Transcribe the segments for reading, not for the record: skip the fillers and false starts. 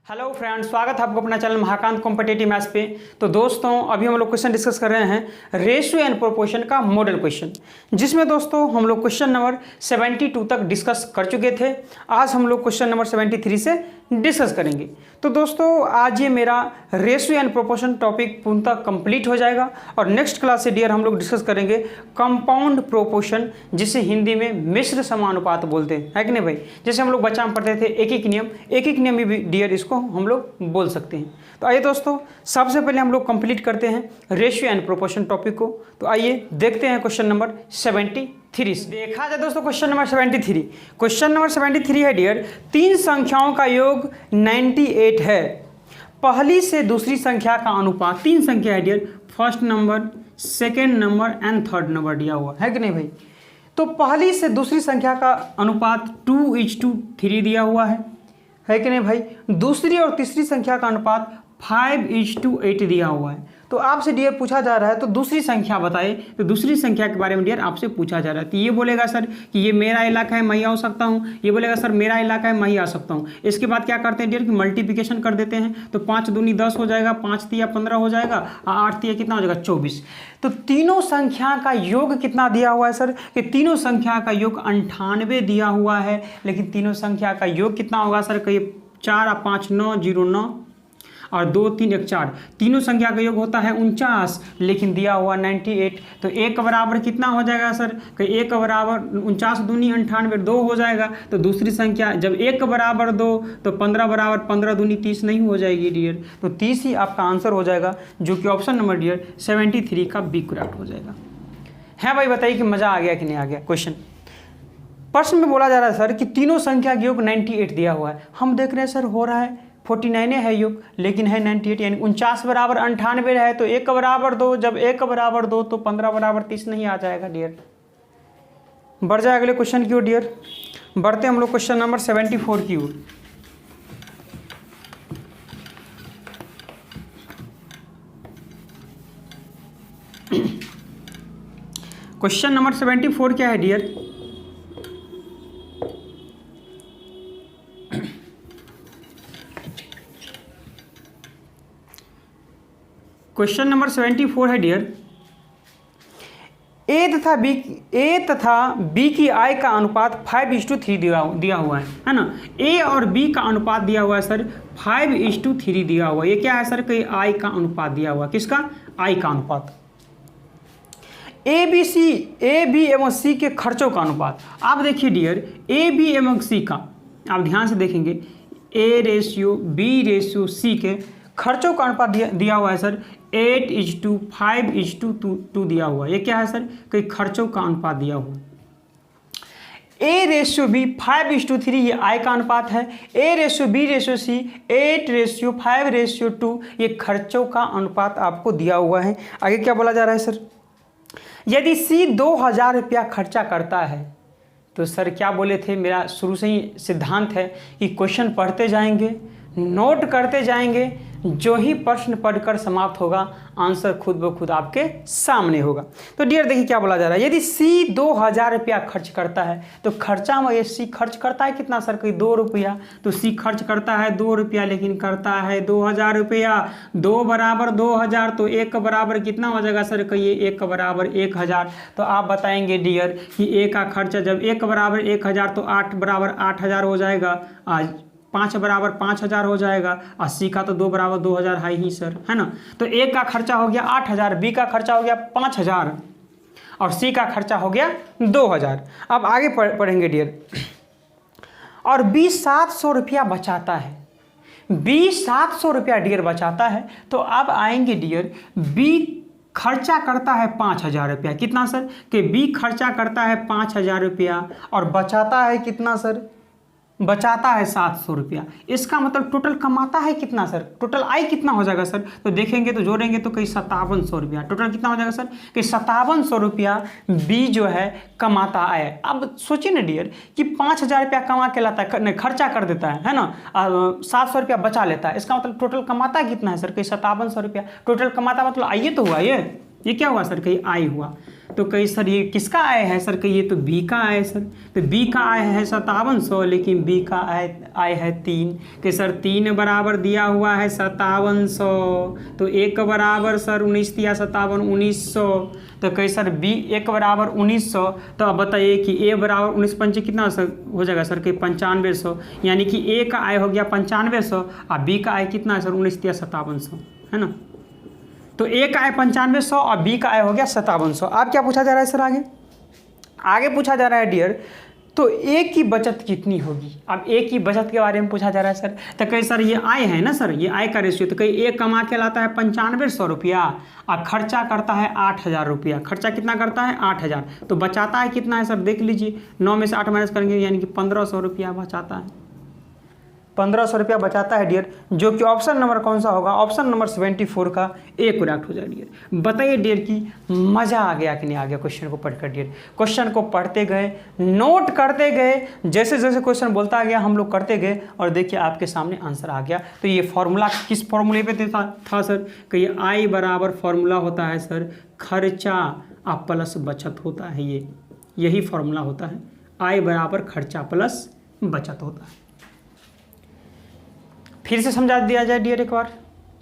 Hello friends, स्वागत है आपको अपना चैनल महाकांत कॉम्पिटिटिव मैथ्स पे। तो दोस्तों अभी हम लोग क्वेश्चन डिस्कस कर रहे हैं रेशियो एंड प्रोपोर्शन का मॉडल क्वेश्चन, जिसमें दोस्तों हम लोग क्वेश्चन नंबर 72 तक डिस्कस कर चुके थे। आज हम लोग क्वेश्चन नंबर 73 से डिस्कस करेंगे। तो दोस्तों आज ये मेरा रेशियो एंड प्रोपोर्शन टॉपिक पूर्णतः कंप्लीट हो जाएगा और नेक्स्ट क्लास से डियर हम लोग डिस्कस करेंगे कंपाउंड प्रोपोर्शन, जिसे हिंदी में मिश्र समानुपात बोलते हैं, है कि नहीं भाई। जैसे हम लोग बच्चा में पढ़ते थे एक एक नियम भी डियर इसको हम लोग बोल सकते हैं। तो आइए दोस्तों सबसे पहले हम लोग कंप्लीट करते हैं रेशियो एंड प्रोपोर्शन टॉपिक को। तो आइए देखते हैं क्वेश्चन नंबर 73 से। देखा जाए दोस्तों क्वेश्चन नंबर 73। क्वेश्चन नंबर 73 है डियर, तीन संख्याओं का योग 98 है। पहली से दूसरी संख्या का अनुपात, तीन संख्या है dear, first number, second number and third number दिया हुआ है कि नहीं भाई। तो पहली से दूसरी संख्या का अनुपात 2:3 दिया हुआ है कि नहीं भाई। दूसरी और तीसरी संख्या का अनुपात 5:8 दिया हुआ है। तो आपसे डियर पूछा जा रहा है तो दूसरी संख्या बताइए। तो दूसरी संख्या के बारे में डियर आपसे पूछा जा रहा है। तो ये बोलेगा सर कि ये मेरा इलाका है, मैं ही आ सकता हूँ। ये बोलेगा सर मेरा इलाका है, मैं ही आ सकता हूँ। इसके बाद क्या करते हैं डियर कि मल्टीप्लिकेशन कर देते हैं। तो 5 दूनी 10 हो जाएगा, 5 तिया 15 हो जाएगा, 8 तिया कितना हो जाएगा 24। तो तीनों संख्या का योग कितना दिया हुआ है सर कि तीनों संख्या का योग 98 दिया हुआ है। लेकिन तीनों संख्या का योग कितना होगा सर कि 4 और 5 9 0 9 और 2 3 1 4, तीनों संख्या का योग होता है 49, लेकिन दिया हुआ 98। तो एक बराबर कितना हो जाएगा सर कि एक बराबर 49 दूनी 98, 2 हो जाएगा। तो दूसरी संख्या जब एक बराबर 2 तो 15 बराबर 15 दूनी 30 नहीं हो जाएगी डियर। तो 30 ही आपका आंसर हो जाएगा, जो कि ऑप्शन नंबर डियर 73 का बी करेक्ट हो जाएगा। है भाई, बताइए कि मज़ा आ गया कि नहीं आ गया। क्वेश्चन प्रश्न में बोला जा रहा है सर कि तीनों संख्या का योग 98 दिया हुआ है। हम देख रहे हैं सर हो रहा है 49 है योग, लेकिन है 98, यानी 49 बराबर 98 है। तो एक बराबर 2, जब एक बराबर 2 तो 15 बराबर 30 नहीं आ जाएगा डियर। बढ़ जाए अगले क्वेश्चन की ओर डियर। बढ़ते हम लोग क्वेश्चन नंबर 74 की ओर। क्वेश्चन नंबर 74 क्या है डियर? क्वेश्चन नंबर 74 है डियर, ए तथा बी की आय का अनुपात 5:3 दिया हुआ है ना। ए और बी का अनुपात दिया हुआ है सर 5:3 दिया हुआ है। ये क्या है सर कि आय का अनुपात दिया हुआ है। किसका? आय का अनुपात। ए बी एवं सी के खर्चों का अनुपात। आप देखिए डियर, ए बी एवं सी का आप ध्यान से देखेंगे, A ratio B ratio C के खर्चों का अनुपात दिया हुआ है सर 8:5:2 दिया हुआ है। ये क्या है सर कि खर्चों का अनुपात दिया हुआ। ए रेशियो बी 5:3 ये आय का अनुपात है। A ratio B ratio C 8:5:2 ये खर्चों का अनुपात आपको दिया हुआ है। आगे क्या बोला जा रहा है सर? यदि सी 2000 रुपया खर्चा करता है तो सर क्या बोले थे, मेरा शुरू से ही सिद्धांत है कि क्वेश्चन पढ़ते जाएंगे, नोट करते जाएंगे, जो ही प्रश्न पढ़कर समाप्त होगा आंसर खुद ब खुद आपके सामने होगा। तो डियर देखिए क्या बोला जा रहा है, यदि सी 2000 रुपया खर्च करता है तो खर्चा में ये सी खर्च करता है कितना सर? कोई 2 रुपया। तो सी खर्च करता है 2 रुपया, लेकिन करता है 2000 रुपया। 2 बराबर 2000, तो 1 बराबर कितना हो जाएगा सर? कहिए 1 बराबर 1000। तो आप बताएंगे डियर कि ए का खर्चा जब 1 बराबर 1000 तो 8 बराबर 8000 हो जाएगा, आज 5 बराबर 5000 हो जाएगा, 80 का तो 2 बराबर 2000 है ही सर, है ना। तो ए का खर्चा हो गया 8000, बी का खर्चा हो गया 5000 और सी का खर्चा हो गया 2000। अब आगे पढ़ेंगे डियर। और बी 700 रुपया बचाता है। बी 700 रुपया डियर बचाता है। तो अब आएंगे डियर, बी खर्चा करता है 5000 रुपया। कितना सर कि बी खर्चा करता है 5000 रुपया और बचाता है कितना सर? बचाता है 700 रुपया। इसका मतलब टोटल कमाता है कितना सर? टोटल आय कितना हो जाएगा सर? तो देखेंगे तो जोड़ेंगे तो कहीं 5700 रुपया। टोटल कितना हो जाएगा सर कि 5700 रुपया बी जो है कमाता है। अब सोचिए ना डियर कि 5000 रुपया कमा के लाता है, खर्चा कर देता है ना, 700 रुपया बचा लेता है। इसका मतलब टोटल कमाता कितना है सर? कहीं 5700 रुपया टोटल कमाता, मतलब आइए तो हुआ ये क्या हुआ सर? कहीं आय हुआ। तो कही सर ये किसका आय है सर, कि ये तो बी का आय है सर। तो बी का आय है 5700, लेकिन बी का आय है 3, कि सर 3 बराबर दिया हुआ है 5700, तो 1 बराबर सर 19 दिया 57 1900, तो कही सर बी 1 बराबर 1900, तो अब बताइए कि ए बराबर 19 पंचे कितना सर हो जाएगा सर, कि 9500, यानी कि ए का आय हो गया 9500 और बी का आय कितना है सर 19 दिया 5700, है ना। तो ए का आय 9500 और बी का आय हो गया 5700। अब क्या पूछा जा रहा है सर, आगे पूछा जा रहा है डियर, तो ए की बचत कितनी होगी। अब ए की बचत के बारे में पूछा जा रहा है सर। तो कहीं सर ये आय है ना सर, ये आय का रेशियो, तो कहीं ए कमा के लाता है 9500 रुपया और खर्चा करता है 8000 रुपया। खर्चा कितना करता है 8000, तो बचाता है कितना है सर, देख लीजिए 9 में से 8 माइनस करेंगे यानी कि 1500 रुपया बचाता है, 1500 रुपया बचाता है डियर, जो कि ऑप्शन नंबर कौन सा होगा, ऑप्शन नंबर 74 का ए करेक्ट हो जाए डियर। बताइए डियर कि मज़ा आ गया कि नहीं आ गया क्वेश्चन को पढ़कर डियर। क्वेश्चन को पढ़ते गए, नोट करते गए, जैसे जैसे क्वेश्चन बोलता गया हम लोग करते गए, और देखिए आपके सामने आंसर आ गया। तो ये फॉर्मूला किस फॉर्मूले पे था सर, कि ये आई बराबर फॉर्मूला होता है सर खर्चा प्लस बचत होता है, ये यही फॉर्मूला होता है, आई बराबर खर्चा प्लस बचत होता है। फिर से समझा दिया जाए डियर, एक बार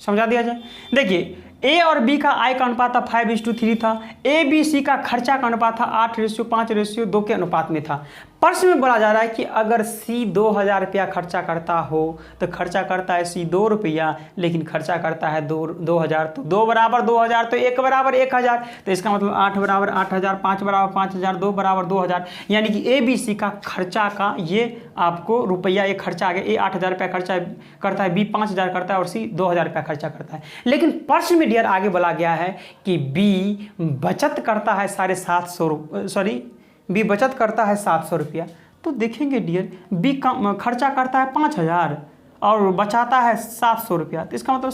समझा दिया जाए। देखिए ए और बी का आय का अनुपात था 5:3 था, ए बी सी का खर्चा का अनुपात था 8:5:2 के अनुपात में था। प्रश्न में बोला जा रहा है कि अगर सी 2000 रुपया खर्चा करता हो, तो खर्चा करता है सी 2 रुपया, लेकिन खर्चा करता है 2000, तो 2 बराबर 2000, तो 1 बराबर 1000, तो इसका मतलब 8 बराबर 8000, 5 बराबर 5000, 2 बराबर 2000, यानी कि ए बी सी का खर्चा का ये आपको रुपया ये खर्चा आ गया। ए 8000 रुपया खर्चा करता है, बी 5000 करता है और सी 2000 रुपया खर्चा करता है। लेकिन प्रश्न में डियर आगे बोला गया है कि बी बचत करता है 750, बी बचत करता है 700 रुपया। तो देखेंगे डियर बी का खर्चा करता है 5000 और बचाता है 700 रुपया, तो इसका मतलब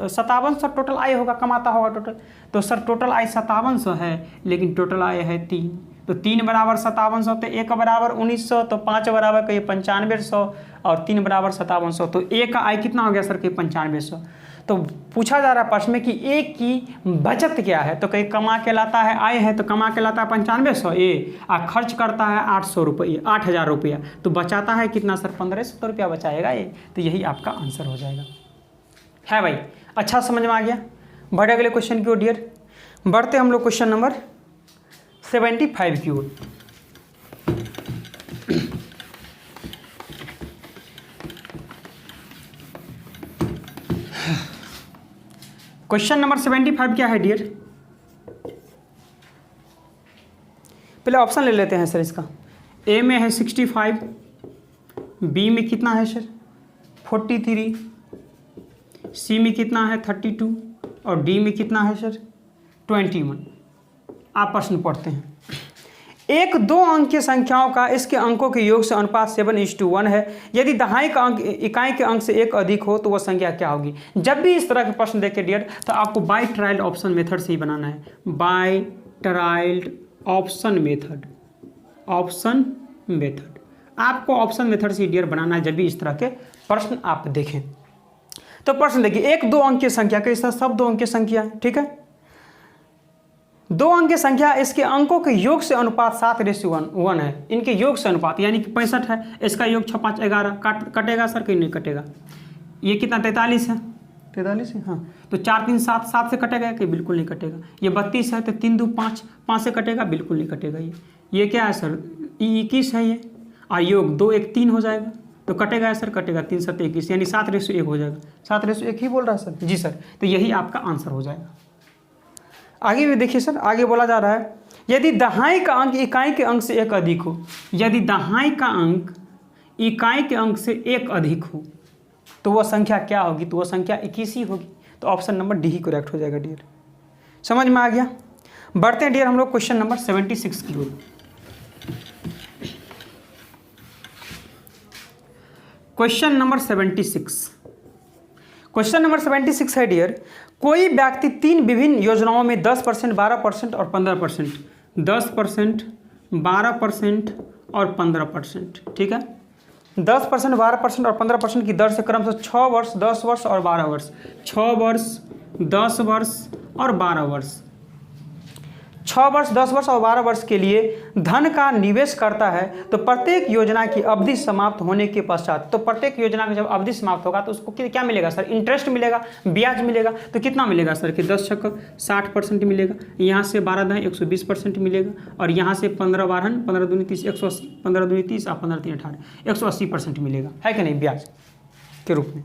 5700 टोटल आय होगा, कमाता होगा टोटल। तो सर टोटल आय 5700 है, लेकिन टोटल आय है 3, तो 3 बराबर 5700, तो 1 बराबर 1900, तो 5 बराबर कहिए 9500 और 3 बराबर 5700, तो ए का आय कितना हो गया सर कि 9500। तो पूछा जा रहा है प्रश्न में कि ए की बचत क्या है, तो कहीं कमा के लाता है, आय है तो कमा के लाता है 9500 ए, और खर्च करता है 8000 रुपया, तो बचाता है कितना सर 1500 रुपया बचाएगा ये। तो यही आपका आंसर हो जाएगा, है भाई। अच्छा समझ में आ गया। बढ़े अगले क्वेश्चन की ओर डियर, बढ़ते हम लोग क्वेश्चन नंबर 75 की ओर। क्वेश्चन नंबर 75 क्या है डियर, पहले ऑप्शन ले लेते हैं सर इसका। ए में है 65, बी में कितना है सर 43, सी में कितना है 32 और डी में कितना है सर 21। आप प्रश्न पढ़ते हैं। एक 2 अंक की संख्याओं का इसके अंकों के योग से अनुपात 7:1 है। यदि दहाई का अंक इकाई के अंक से 1 अधिक हो तो वह संख्या क्या होगी। जब भी इस तरह के प्रश्न देखे डियर, तो आपको बाय ट्रायल ऑप्शन मेथड से ही बनाना है। बाय ट्रायल ऑप्शन मेथड आपको ऑप्शन मेथड से डियर बनाना है जब भी इस तरह के प्रश्न आप देखें। तो प्रश्न देखिए, 1 2 अंक की संख्या के साथ सब 2 अंक की संख्या है, ठीक है। 2 अंक की संख्या इसके अंकों के योग से अनुपात 7:1 है। इनके योग से अनुपात यानी कि 65 है, इसका योग 6 5 11 कटेगा सर कि नहीं कटेगा। ये कितना 43 है, 43 है हाँ, तो 4 3 7 7 से कटेगा कि बिल्कुल नहीं कटेगा। ये 32 है तो 3 2 5 5 से कटेगा, बिल्कुल नहीं कटेगा। ये क्या है सर 21 है ये, और योग 2 1 3 हो जाएगा तो कटेगा सर, कटेगा 3 7 21 यानी 7:1 हो जाएगा। 7:1 ही बोल रहा है सर जी सर, तो यही आपका आंसर हो जाएगा। आगे भी देखिए सर, आगे बोला जा रहा है यदि दहाई का अंक इकाई के अंक से 1 अधिक हो, यदि दहाई का अंक इकाई के अंक से 1 अधिक हो तो वह संख्या क्या होगी, तो वह संख्या 21 ही होगी। तो ऑप्शन नंबर डी ही करेक्ट हो जाएगा डियर। समझ में आ गया। बढ़ते हैं डियर हम लोग क्वेश्चन नंबर 76 की ओर। क्वेश्चन नंबर 76, क्वेश्चन नंबर 76 है डियर, कोई व्यक्ति 3 विभिन्न योजनाओं में 10%, 12% और 15%, 10%, 12% और 15%, ठीक है। 10%, 12% और 15% की दर से क्रमशः 6 वर्ष, 10 वर्ष और 12 वर्ष, 6 वर्ष, 10 वर्ष और 12 वर्ष, 6 वर्ष, 10 वर्ष और 12 वर्ष के लिए धन का निवेश करता है तो प्रत्येक योजना की अवधि समाप्त होने के पश्चात, तो प्रत्येक योजना की जब अवधि समाप्त होगा तो उसको क्या मिलेगा सर? इंटरेस्ट मिलेगा, ब्याज मिलेगा। तो कितना मिलेगा सर कि 10 छक्का 60% मिलेगा, यहाँ से 12 दाएँ 120% मिलेगा, और यहाँ से 15 बारहन 15 दूनी 30 180, 15 दूनी 30 और 15 तीन 18 180% मिलेगा, है कि नहीं, ब्याज के रूप में।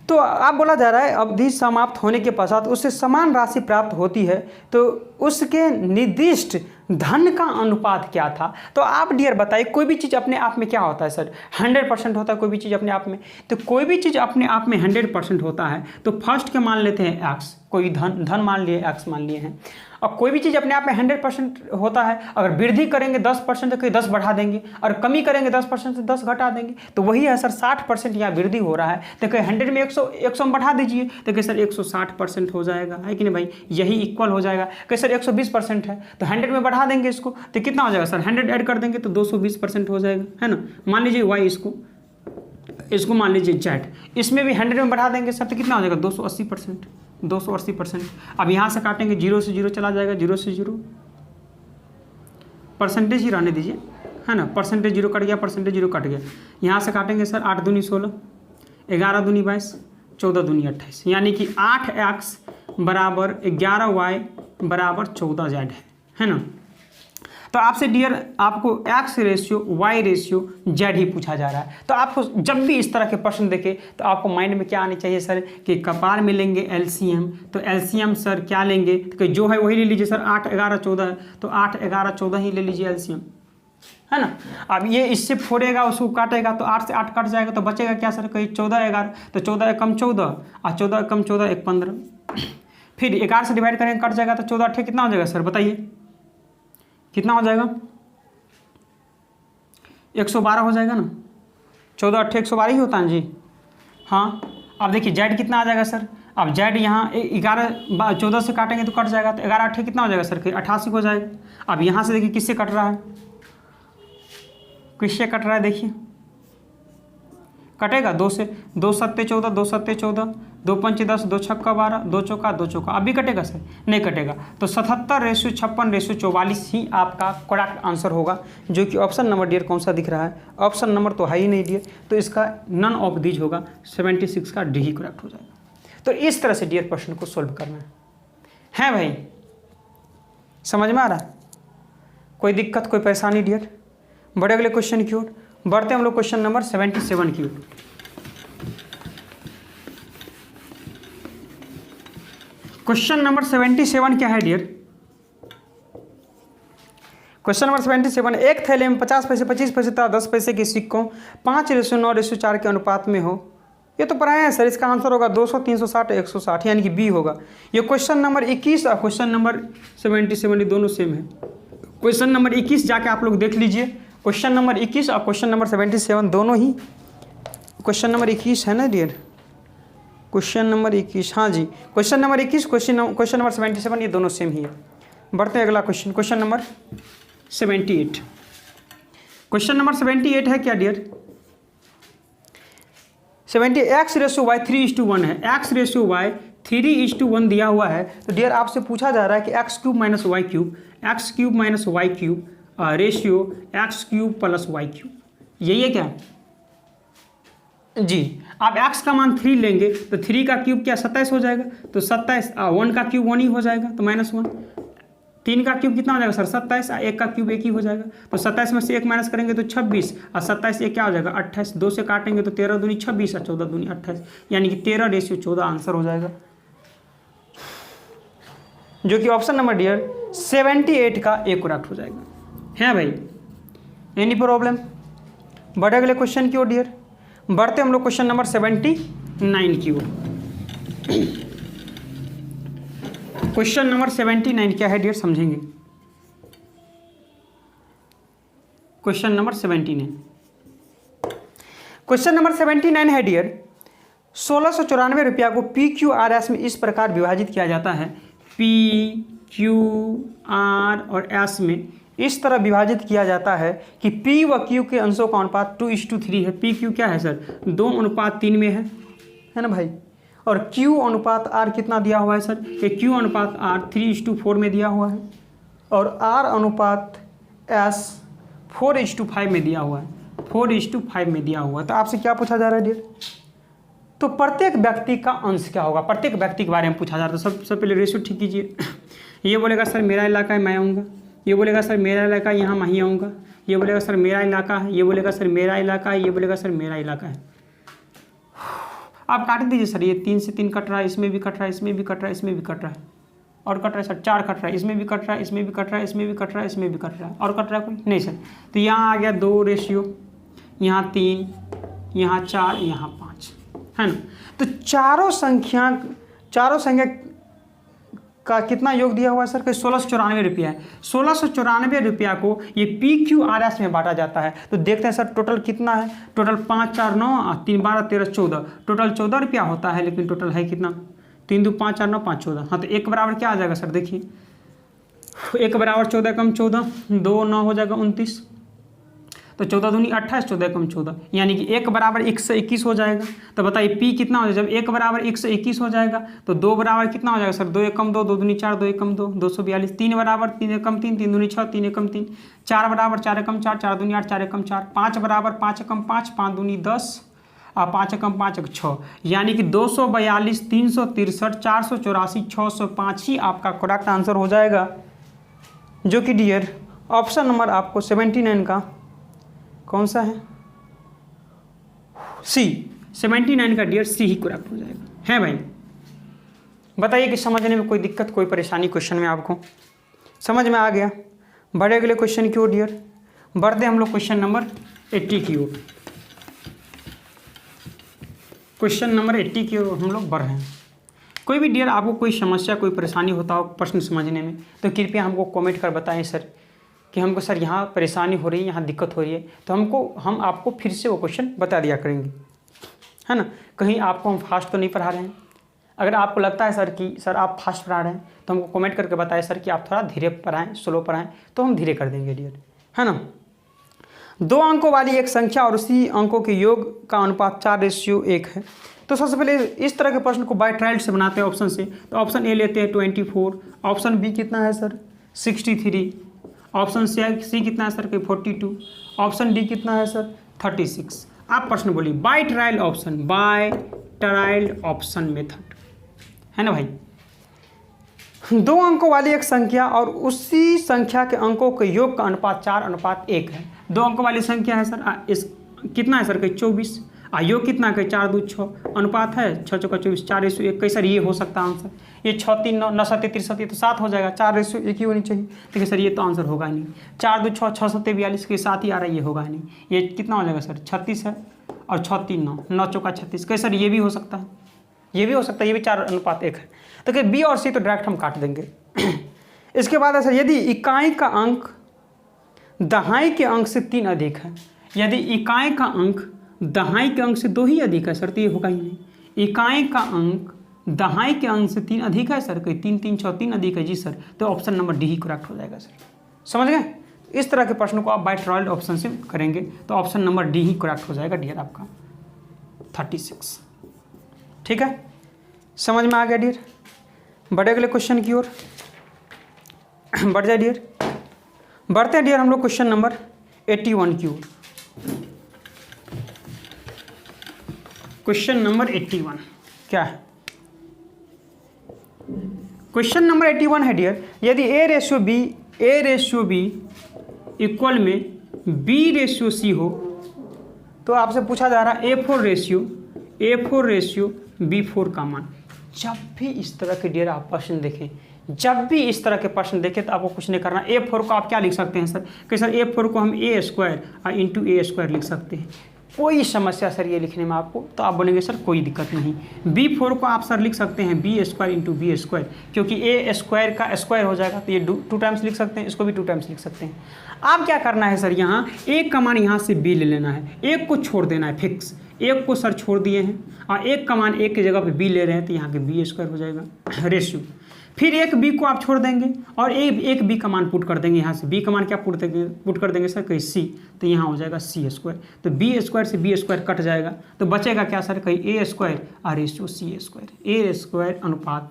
तो आप बोला जा रहा है अवधि समाप्त होने के पश्चात उससे समान राशि प्राप्त होती है तो उसके निर्दिष्ट धन का अनुपात क्या था? तो आप डियर बताइए, कोई भी चीज़ अपने आप में क्या होता है सर? 100% होता है कोई भी चीज़ अपने आप में। तो कोई भी चीज़ अपने आप में 100% होता है तो फर्स्ट के मान लेते हैं x, कोई धन मान लिए, x मान लिए हैं। और कोई भी चीज़ अपने आप में 100% होता है, अगर वृद्धि करेंगे 10% तो कोई 10 बढ़ा देंगे, और कमी करेंगे 10% तो 10 घटा देंगे। तो वही है सर, 60% यहाँ वृद्धि हो रहा है तो कहीं 100 में 100 में बढ़ा दीजिए तो कहीं सर 160% हो जाएगा, है कि नहीं भाई? यही इक्वल हो जाएगा। कहीं सर 120% है तो 100 में बढ़ा देंगे इसको तो कितना हो जाएगा सर? 100 ऐड कर देंगे तो 220% हो जाएगा, है ना। मान लीजिए y, इसको मान लीजिए z, इसमें भी 100 में बढ़ा देंगे सर तो कितना हो जाएगा? 280%, 280%। अब यहाँ से काटेंगे 0 से 0 चला जाएगा, 0 से 0 परसेंटेज ही रहने दीजिए, है ना। परसेंटेज 0 कट गया, परसेंटेज 0 कट गया। यहाँ से काटेंगे सर 8 दूनी 16, 11 दूनी 22, 14 दूनी 28, यानी कि 8x बराबर 11y बराबर 14z है ना। तो आपसे डियर आपको x ratio y ratio z ही पूछा जा रहा है। तो आपको जब भी इस तरह के प्रश्न देखे तो आपको माइंड में क्या आनी चाहिए सर कि कपार में लेंगे LCM। तो LCM सर क्या लेंगे? तो जो है वही ले लीजिए सर, 8 11 14 है तो 8 11 14 ही ले लीजिए LCM, है ना। अब ये इससे फोड़ेगा, उसको काटेगा तो 8 से 8 कट जाएगा तो बचेगा क्या सर? कहीं 14 11, तो 14 कम 14 और 14 कम 14 1 15, फिर 11 से डिवाइड करेंगे कट जाएगा तो 14 8 कितना हो जाएगा सर? बताइए कितना हो जाएगा? 112 हो जाएगा ना। 14 8 112 ही होता है जी, हाँ। अब देखिए जेड कितना आ जाएगा सर? अब जेड यहाँ 11 14 से काटेंगे तो कट जाएगा तो 11 8 कितना हो जाएगा सर? 88 हो जाएगा। अब यहाँ से देखिए किससे कट रहा है, किससे कट रहा है? देखिए कटेगा 2 से, 2 सत्ते 14, 2 सत्ते 14, 2 पंचे 10, 2 छक्का 12, 2 चौका 2 चौका। अभी कटेगा सर? नहीं कटेगा। तो 77:56:44 ही आपका करेक्ट आंसर होगा, जो कि ऑप्शन नंबर डियर कौन सा दिख रहा है? ऑप्शन नंबर तो है ही नहीं डियर, तो इसका नन ऑफ दीज होगा, 76 का डी ही करेक्ट हो जाएगा। तो इस तरह से डियर प्रश्न को सोल्व करना है भाई। समझ में आ रहा है? कोई दिक्कत कोई परेशानी डियर? बड़े अगले क्वेश्चन की ओर बढ़ते हम लोग, क्वेश्चन नंबर 77 की ओर। क्वेश्चन नंबर 77 क्या है डियर? क्वेश्चन नंबर 77, एक थैले में 50 पैसे 25 पैसे तथा 10 पैसे के सिक्कों 5:9:4 के अनुपात में हो। ये तो पढ़ाए हैं सर, इसका आंसर होगा 200 360 160, यानी कि बी होगा। ये क्वेश्चन नंबर 21 और क्वेश्चन नंबर 77 ये दोनों सेम है। क्वेश्चन नंबर 21 जाके आप लोग देख लीजिए, क्वेश्चन नंबर 21 और क्वेश्चन नंबर 77 दोनों ही, क्वेश्चन नंबर 21 है ना डियर, क्वेश्चन नंबर 21, हाँ जी क्वेश्चन नंबर 21 क्वेश्चन नंबर 77 ये दोनों सेम ही है। बढ़ते हैं अगला question, question number 78। Question number 78 है क्या डियर? 70 x/y 3:1 है, x/y 3:1 दिया हुआ है। तो डियर आपसे पूछा जा रहा है कि x³ - y³, x³ - y³ ratio x³ + y³, यही है क्या जी? आप x का मान 3 लेंगे तो 3 का क्यूब क्या 27 हो जाएगा, तो 27, 1 का क्यूब 1 ही हो जाएगा तो -1। 3 का क्यूब कितना हो जाएगा सर? 27, 1 का क्यूब 1 ही हो जाएगा, तो 27 में से 1 माइनस करेंगे तो 26, और 27 1 क्या हो जाएगा 28, 2 से काटेंगे तो 13 दूनी 26 और 14 दूनी 28, यानी कि 13:14 आंसर हो जाएगा, जो कि ऑप्शन नंबर डियर 78 का ए करेक्ट हो जाएगा। है भाई, एनी प्रॉब्लम? बढ़े अगले क्वेश्चन की ओर डियर, बढ़ते हम लोग क्वेश्चन नंबर 79 की ओर। क्वेश्चन नंबर 79 क्या है डियर, समझेंगे। क्वेश्चन नंबर 79, क्वेश्चन नंबर 79 है डियर, 1694 रुपया को PQRS में इस प्रकार विभाजित किया जाता है। PQR और S में इस तरह विभाजित किया जाता है कि P व Q के अंशों का अनुपात 2:3 है। PQ क्या है सर? 2:3 में है ना भाई। और Q अनुपात R कितना दिया हुआ है सर? कि Q अनुपात R 3:4 में दिया हुआ है। और R अनुपात S 4:5 में दिया हुआ है, 4:5 में दिया हुआ है। तो आपसे क्या पूछा जा रहा है डियर? तो प्रत्येक व्यक्ति का अंश क्या होगा, प्रत्येक व्यक्ति के बारे में पूछा जा रहा है। तो सबसे पहले रेशियो ठीक कीजिए। ये बोलेगा सर मेरा इलाका है, मैं आऊँगा। ये बोलेगा सर मेरा इलाका है, यहाँ मैं ही आऊँगा। ये बोलेगा सर मेरा इलाका है, ये बोलेगा सर मेरा इलाका है, ये बोलेगा सर मेरा इलाका है। आप काट दीजिए सर, ये 3 से 3 कट रहा है, इसमें भी कट रहा है, इसमें भी कट रहा है, इसमें भी कट रहा है, और कट रहा है सर 4 कट रहा है, इसमें भी कट रहा है, इसमें भी कट रहा है, इसमें भी कट रहा है, इसमें भी कट रहा है, और कट रहा है कोई नहीं सर। तो यहाँ आ गया 2 रेशियो, यहाँ 3, यहाँ 4, यहाँ 5, है ना। तो चारों संख्या का कितना योग दिया हुआ है सर? 1694 रुपया है। 1694 रुपया को ये PQRS में बांटा जाता है। तो देखते हैं सर टोटल कितना है। टोटल 5 4 9 3 12 13 14, टोटल 14 रुपया होता है, लेकिन टोटल है कितना? 3 2 5 4 9 5 14। हाँ, तो 1 बराबर क्या आ जाएगा सर? देखिए 1 बराबर 14 कम 14, 2 9 हो जाएगा 29। तो 14 दूनी 28, 14 कम 14, यानी कि 1 बराबर 121 हो जाएगा। तो बताइए P कितना हो जाएगा? जब 1 बराबर 121 हो जाएगा तो 2 बराबर कितना हो जाएगा सर? 2 1 कम 2, 2 दूनी 4, 2 1 कम 2, 242। 3 बराबर 3 1 कम 3, 3 दूनी 6, 3 1 कम 3। 4 बराबर 4 1 कम 4, 4 दूनी 8, 4 1 कम 4। 5 बराबर 5 1 कम 5, 5 दूनी 10 और 5 1 कम 5 1 6, यानी कि 242 363 484 605 ही आपका करेक्ट आंसर हो जाएगा, जो कि डियर ऑप्शन नंबर आपको 79 का कौन सा है? सी। 79 का डियर सी ही करेक्ट हो जाएगा, है भाई। बताइए कि समझने में कोई दिक्कत, कोई परेशानी क्वेश्चन में आपको समझ में आ गया? बढ़े अगले क्वेश्चन की ओर डियर, बढ़ते हम लोग क्वेश्चन नंबर 80 की ओर। क्वेश्चन नंबर 80 की ओर हम लोग बढ़ रहे हैं। कोई भी डियर आपको कोई समस्या, कोई परेशानी होता हो प्रश्न समझने में, तो कृपया हमको कमेंट कर बताएं सर कि हमको सर यहाँ परेशानी हो रही है, यहाँ दिक्कत हो रही है। तो हम आपको फिर से वो क्वेश्चन बता दिया करेंगे, है ना। कहीं आपको हम फास्ट तो नहीं पढ़ा रहे हैं। अगर आपको लगता है सर कि सर आप फास्ट पढ़ा रहे हैं, तो हमको कमेंट करके बताएं सर कि आप थोड़ा धीरे पढ़ाएं, स्लो पढ़ाएं, तो हम धीरे कर देंगे डियर, है ना। 2 अंकों वाली एक संख्या और उसी अंकों के योग का अनुपात 4:1 है। तो सबसे पहले इस तरह के प्रश्न को बाय ट्रायल से बनाते हैं ऑप्शन से। तो ऑप्शन ए लेते हैं 24, ऑप्शन बी कितना है सर? 63, ऑप्शन सी कितना है सर? 42, ऑप्शन डी कितना है सर? 36। आप प्रश्न बोलिए by trial option, by trial option method, है ना भाई। 2 अंकों वाली एक संख्या और उसी संख्या के अंकों के योग का अनुपात 4:1 है। 2 अंकों वाली संख्या है सर, इस कितना है सर? 24, योग कितना है? 4 2 6, अनुपात है 6 4 24, 4:1। कई सर ये हो सकता है आंसर, ये 6 3 9 9 7 63, तो 7 हो जाएगा, 4:1 ही होनी चाहिए। देखिए सर ये तो आंसर होगा नहीं। 4 2 6 6 7 42 के साथ ही आ रहा है, ये होगा नहीं। ये कितना हो जाएगा सर? 36 है, और 6 3 9 9 4 36। कई सर ये भी हो सकता है, ये भी हो सकता है, ये भी 4:1 है। तो क्या बी और सी तो डायरेक्ट हम काट देंगे। इसके बाद है सर यदि इकाई का अंक दहाई के अंक से 3 अधिक है, यदि इकाई का अंक दहाई के अंक से 2 ही अधिक है सर, तो ये होगा ही नहीं। इकाई का अंक दहाई के अंक से 3 अधिक है सर, कोई 3 3 6 3 अधिक है जी सर, तो ऑप्शन नंबर डी ही करेक्ट हो जाएगा सर। समझ गए? इस तरह के प्रश्न को आप बाय ट्रायल ऑप्शन से करेंगे तो ऑप्शन नंबर डी ही करेक्ट हो जाएगा डियर आपका 36। ठीक है, समझ में आ गया डियर? बढ़े अगले क्वेश्चन की ओर, बढ़ जाए डियर। बढ़ते हैं डियर हम लोग क्वेश्चन नंबर 81 की ओर। क्वेश्चन नंबर 81 क्या है? क्वेश्चन नंबर 81 है डियर, यदि A/B इक्वल में B/C हो, तो आपसे पूछा जा रहा है A4 B4 का मान। जब भी इस तरह के डियर आप प्रश्न देखें, जब भी इस तरह के प्रश्न देखें तो आपको कुछ नहीं करना। A4 को आप क्या लिख सकते हैं सर? कि सर A4 को हम A² इंटू A² लिख सकते हैं। कोई समस्या सर ये लिखने में आपको, तो आप बोलेंगे सर कोई दिक्कत नहीं। B4 को आप सर लिख सकते हैं B² इंटू B², क्योंकि A² का स्क्वायर हो जाएगा, तो ये 2 टाइम्स लिख सकते हैं, इसको भी 2 टाइम्स लिख सकते हैं। आप क्या करना है सर, यहाँ एक का मान यहाँ से B ले लेना है, एक को छोड़ देना है फिक्स। एक को सर छोड़ दिए हैं और एक का मान एक की जगह पे B ले रहे हैं, तो यहाँ के B² हो जाएगा रेशियो। फिर एक B को आप छोड़ देंगे और एक B का मान पुट कर देंगे। यहाँ से B का मान क्या पुट कर देंगे सर? कहीं C, तो यहाँ हो जाएगा C²। तो B² से B² कट जाएगा, तो बचेगा क्या सर? कहीं A² और रेशियो C²। A² अनुपात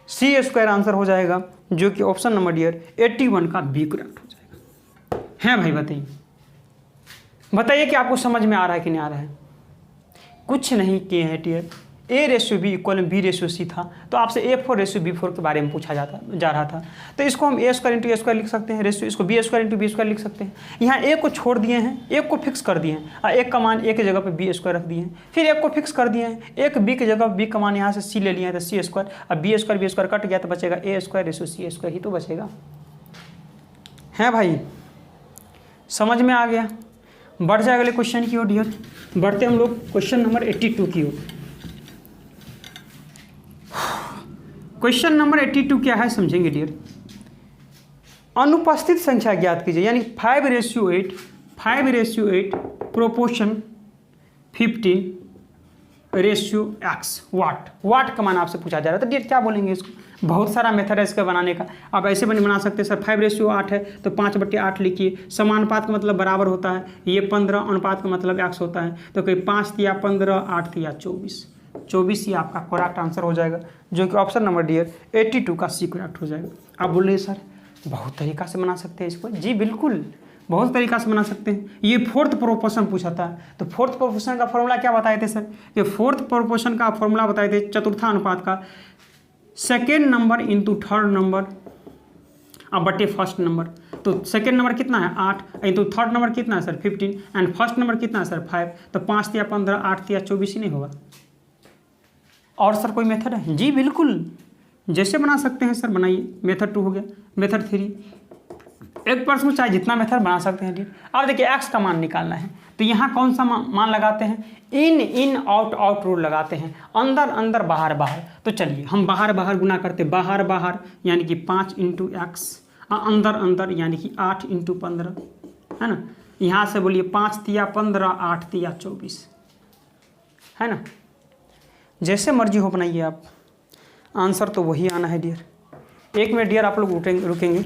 c² आंसर हो जाएगा, जो कि ऑप्शन नंबर डियर 81 का बी करेक्ट हो जाएगा। हैं भाई बताइए, बताइए कि आपको समझ में आ रहा है कि नहीं आ रहा है। कुछ नहीं किए हैं डियर, A/B = B/C था, तो आपसे A4/B4 के बारे में पूछा जा रहा था, तो इसको हम A² × A² लिख सकते हैं, रेशियो इसको B² × B² लिख सकते हैं। यहाँ एक को छोड़ दिए हैं, एक को फिक्स कर दिए हैं, और एक का मान A की जगह पे B² रख दिए हैं, फिर एक को फिक्स कर दिए हैं, एक B की जगह B का मान यहाँ से C ले लिया है तो C², अब B² कट गया तो बचेगा A²/C² ही तो बचेगा। हैं भाई, समझ में आ गया। बढ़ जाए अगले क्वेश्चन की ओर डियर, बढ़ते हम लोग क्वेश्चन नंबर 82 की ओर। क्वेश्चन नंबर 82 क्या है समझेंगे डियर। अनुपस्थित संख्या ज्ञात कीजिए, यानी 5/8 प्रोपोर्शन 15/x वाट का मान आपसे पूछा जा रहा है। तो डियर क्या बोलेंगे इसको, बहुत सारा मेथड है इसका बनाने का। आप ऐसे बना सकते हैं सर 5/8 है तो 5/8 लिखिए, समानुपात का मतलब बराबर होता है, ये 15 अनुपात का मतलब x होता है, तो कोई 5 या 15, 8 या 24 ही आपका करेक्ट आंसर हो जाएगा, जो कि ऑप्शन नंबर डियर 82 का सी करेक्ट हो जाएगा। आप बोल रहे सर बहुत तरीका से बना सकते हैं इसको, जी बिल्कुल बहुत तरीका से बना सकते हैं। ये फोर्थ प्रोपोर्शन पूछा था, तो फोर्थ प्रोपोर्शन का फॉर्मूला क्या बताए थे सर, ये फोर्थ प्रोपोर्शन का फॉर्मूला बताए थे चतुर्थानुपात का, second number into third number अब बटे फर्स्ट नंबर। तो सेकेंड नंबर कितना है 8, इंटू थर्ड नंबर कितना है सर 15, एंड फर्स्ट नंबर कितना है सर 5, तो 5 या 15, 8 या 24 ही नहीं होगा। और सर कोई मेथड है, जी बिल्कुल जैसे बना सकते हैं सर बनाइए। मेथड 2 हो गया, मेथड 3, एक प्रश्न में चाहे जितना मेथड बना सकते हैं। अब देखिए x का मान निकालना है, तो यहाँ कौन सा मान लगाते हैं, इन आउट रूल लगाते हैं, अंदर बाहर। तो चलिए हम बाहर गुना करते, बाहर यानी कि 5 × x, अंदर यानी कि 8 × 15, है ना। यहाँ से बोलिए 5 तिया 15, 8 तिया 24, है ना। जैसे मर्जी हो बनाइए आप, आंसर तो वही आना है डियर। एक मिनट डियर आप लोग रुकेंगे।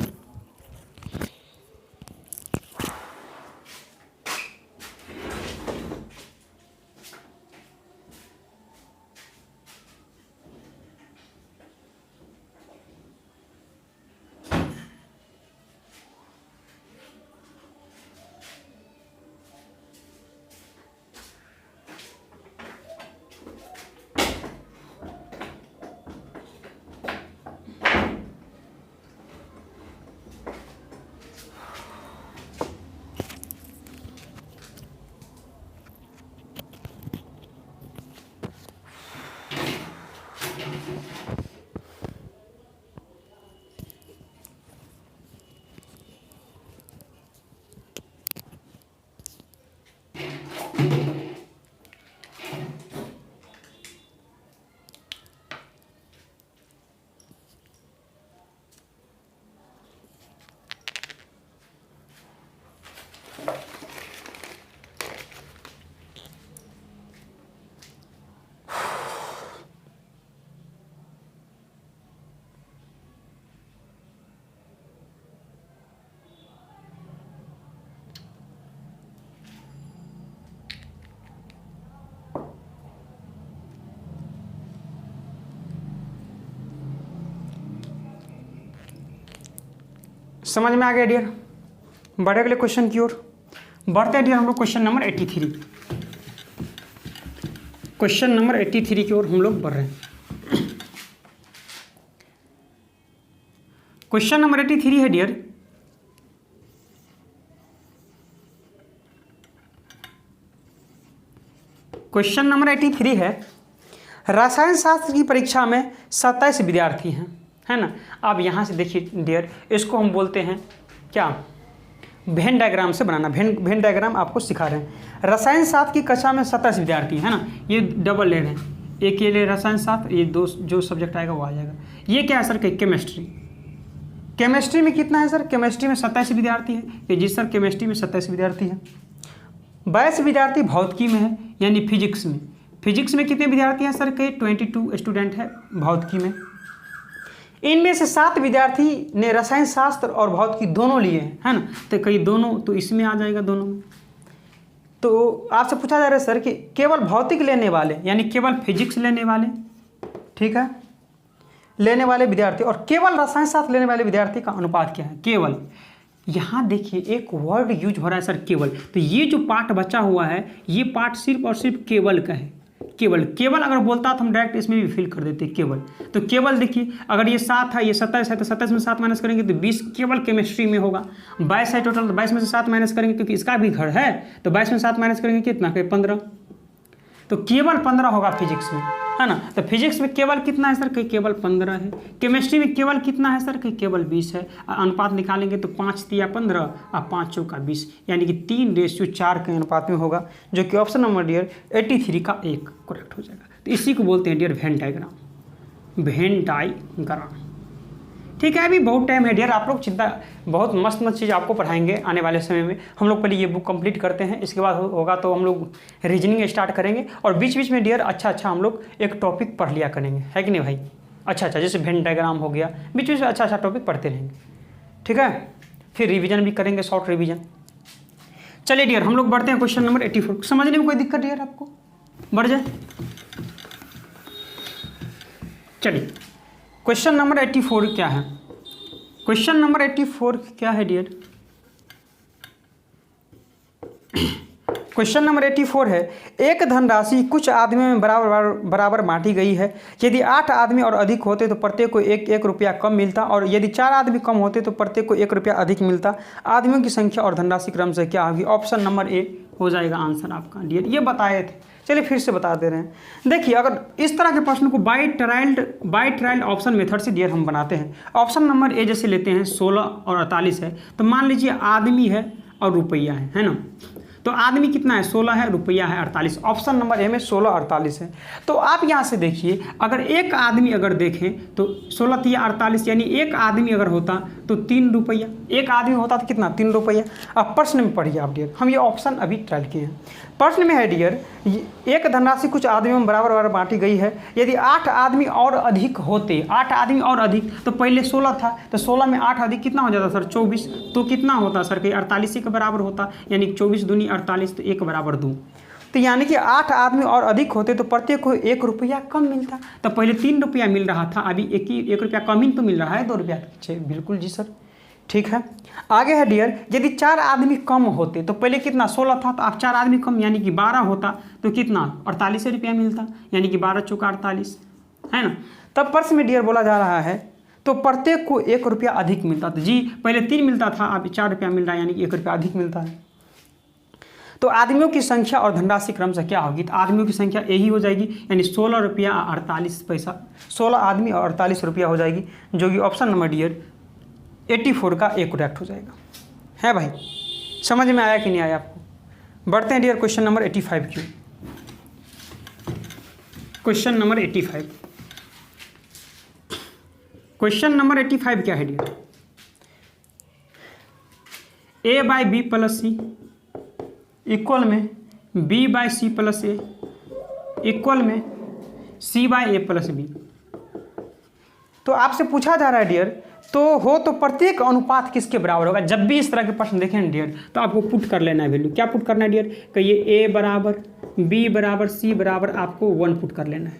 समझ में आ गया डियर। बढ़े अगले क्वेश्चन की ओर, बढ़ते हैं डियर हम लोग क्वेश्चन नंबर 83। क्वेश्चन नंबर 83 की ओर हम लोग बढ़ रहे हैं। क्वेश्चन नंबर 83 है डियर, क्वेश्चन नंबर 83 है, रसायन शास्त्र की परीक्षा में 27 विद्यार्थी हैं, है ना। अब यहाँ से देखिए डियर, इसको हम बोलते हैं क्या, वेन डायग्राम से बनाना। वेन डायग्राम आपको सिखा रहे हैं। रसायन शास्त्र की कक्षा में 27 विद्यार्थी है ना, ये डबल ले रहे हैं, एक ये ले रसायन शास्त्र, ये दो जो सब्जेक्ट आएगा वो आ जाएगा। ये क्या है सर, केमिस्ट्री। केमिस्ट्री में कितना है सर, केमिस्ट्री में 27 विद्यार्थी है, ये जी सर केमिस्ट्री में 27 विद्यार्थी है। 22 विद्यार्थी भौतिकी में है, यानी फिजिक्स में। फिजिक्स में कितने विद्यार्थी हैं सर के, 22 स्टूडेंट है भौतिकी में। इनमें से 7 विद्यार्थी ने रसायन शास्त्र और भौतिकी दोनों लिए हैं, है ना, तो कई दोनों तो इसमें आ जाएगा दोनों में। तो आपसे पूछा जा रहा है सर कि केवल भौतिक लेने वाले, यानी केवल फिजिक्स लेने वाले, ठीक है, लेने वाले विद्यार्थी और केवल रसायन शास्त्र लेने वाले विद्यार्थी का अनुपात क्या है। केवल, यहाँ देखिए एक वर्ड यूज हो रहा है सर केवल, तो ये जो पार्ट बचा हुआ है ये पार्ट सिर्फ और सिर्फ केवल का है। केवल, केवल अगर बोलता तो हम डायरेक्ट इसमें भी फिल कर देते केवल। तो केवल देखिए, अगर ये 7 है, ये 27 है, तो 27 में 7 माइनस करेंगे तो 20 केवल केमिस्ट्री में होगा। 22 है टोटल, तो 22 में से 7 माइनस करेंगे क्योंकि इसका भी घर है, तो 22 में 7 माइनस करेंगे कितना, 15। तो केवल 15 होगा फिजिक्स में, है ना। तो फिजिक्स में केवल कितना है सर, कहीं केवल 15 है। केमिस्ट्री में केवल कितना है सर, कहीं केवल 20 है। अनुपात निकालेंगे तो 5 तिया 15 और 5 चौका 20, यानी कि 3:4 के अनुपात में होगा, जो कि ऑप्शन नंबर डियर 83 का 1 करेक्ट हो जाएगा। तो इसी को बोलते हैं dear Venn diagram, Venn diagram. ठीक है, अभी बहुत टाइम है डियर, आप लोग चिंता, बहुत मस्त मस्त चीज़ आपको पढ़ाएंगे आने वाले समय में। हम लोग पहले ये बुक कंप्लीट करते हैं, इसके बाद होगा तो हम लोग रीजनिंग स्टार्ट करेंगे, और बीच बीच में डियर अच्छा हम लोग एक टॉपिक पढ़ लिया करेंगे, है कि नहीं भाई। अच्छा, जैसे वेन डायग्राम हो गया, बीच बीच में अच्छा टॉपिक पढ़ते रहेंगे, ठीक है। फिर रिविजन भी करेंगे, शॉर्ट रिविजन। चलिए डियर, हम लोग बढ़ते हैं क्वेश्चन नंबर 84। समझने में कोई दिक्कत डियर आपको, बढ़ जाए। चलिए, क्वेश्चन नंबर 84 क्या है। क्वेश्चन नंबर 84 क्या है डियर, क्वेश्चन नंबर 84 है, एक धनराशि कुछ आदमियों में बराबर बांटी गई है। यदि 8 आदमी और अधिक होते तो प्रत्येक को 1 रुपया कम मिलता, और यदि 4 आदमी कम होते तो प्रत्येक को 1 रुपया अधिक मिलता। आदमियों की संख्या और धनराशि क्रम से क्या होगी। ऑप्शन नंबर ए हो जाएगा आंसर आपका डियर, ये बताए थे। चलिए फिर से बता दे रहे हैं। देखिए, अगर इस तरह के प्रश्न को बाई ट्रायल ऑप्शन मेथड से डियर हम बनाते हैं। ऑप्शन नंबर ए जैसे लेते हैं, 16 और 48 है, तो मान लीजिए आदमी है और रुपया है ना। तो आदमी कितना है, 16 है, रुपया है 48। ऑप्शन नंबर ए में 16 48 है। तो आप यहाँ से देखिए, अगर एक आदमी अगर देखें तो 16 तिया 48, यानी एक आदमी अगर होता तो 3 रुपया, एक आदमी होता तो कितना, 3 रुपया। अब प्रश्न में पढ़िए आप डियर, हम ये ऑप्शन अभी ट्रायल किए हैं। प्रश्न में है डियर, एक धनराशि कुछ आदमियों में बराबर बांटी गई है। यदि 8 आदमी और अधिक होते, 8 आदमी और अधिक, तो पहले 16 था, तो 16 में 8 अधिक कितना हो जाता सर, 24। तो कितना होता सर, कि 48 के बराबर होता, यानी 24 दूनी 48, तो 1 बराबर 2। तो यानी कि 8 आदमी और अधिक होते तो प्रत्येक को 1 रुपया कम मिलता। तो पहले 3 रुपया मिल रहा था, अभी 1 रुपया कम ही तो मिल रहा है, 2 रुपया पीछे। बिल्कुल जी सर, ठीक है। आगे है डियर, यदि 4 आदमी कम होते, तो पहले कितना 16 था, तो अब 4 आदमी कम यानी कि 12 होता, तो कितना 48 रुपया मिलता, यानी कि 12 चौका 48, है ना। तब प्रश्न में डियर बोला जा रहा है, तो प्रत्येक को 1 रुपया अधिक मिलता। तो जी पहले 3 मिलता था, अब 4 रुपया मिल रहा है, यानी कि 1 रुपया अधिक मिलता है। तो आदमियों की संख्या और धनराशि क्रम से क्या होगी। तो आदमियों की संख्या यही हो जाएगी, यानी 16 रुपया 48 पैसा, 16 आदमी और 48 रुपया हो जाएगी, जो कि ऑप्शन नंबर डियर 84 का 1 करेक्ट हो जाएगा। है भाई, समझ में आया कि नहीं आया आपको। बढ़ते हैं डियर क्वेश्चन नंबर 85 की। क्वेश्चन नंबर 85, क्वेश्चन नंबर 85 क्या है dear, a by B plus C equal में b by C plus A equal में c by A plus B. तो आपसे पूछा जा रहा है डियर, तो प्रत्येक अनुपात किसके बराबर होगा। जब भी इस तरह के प्रश्न देखें डियर, तो आपको पुट कर लेना है वैल्यू। क्या पुट करना है डियर, कि ये a बराबर b बराबर c बराबर आपको 1 पुट कर लेना है।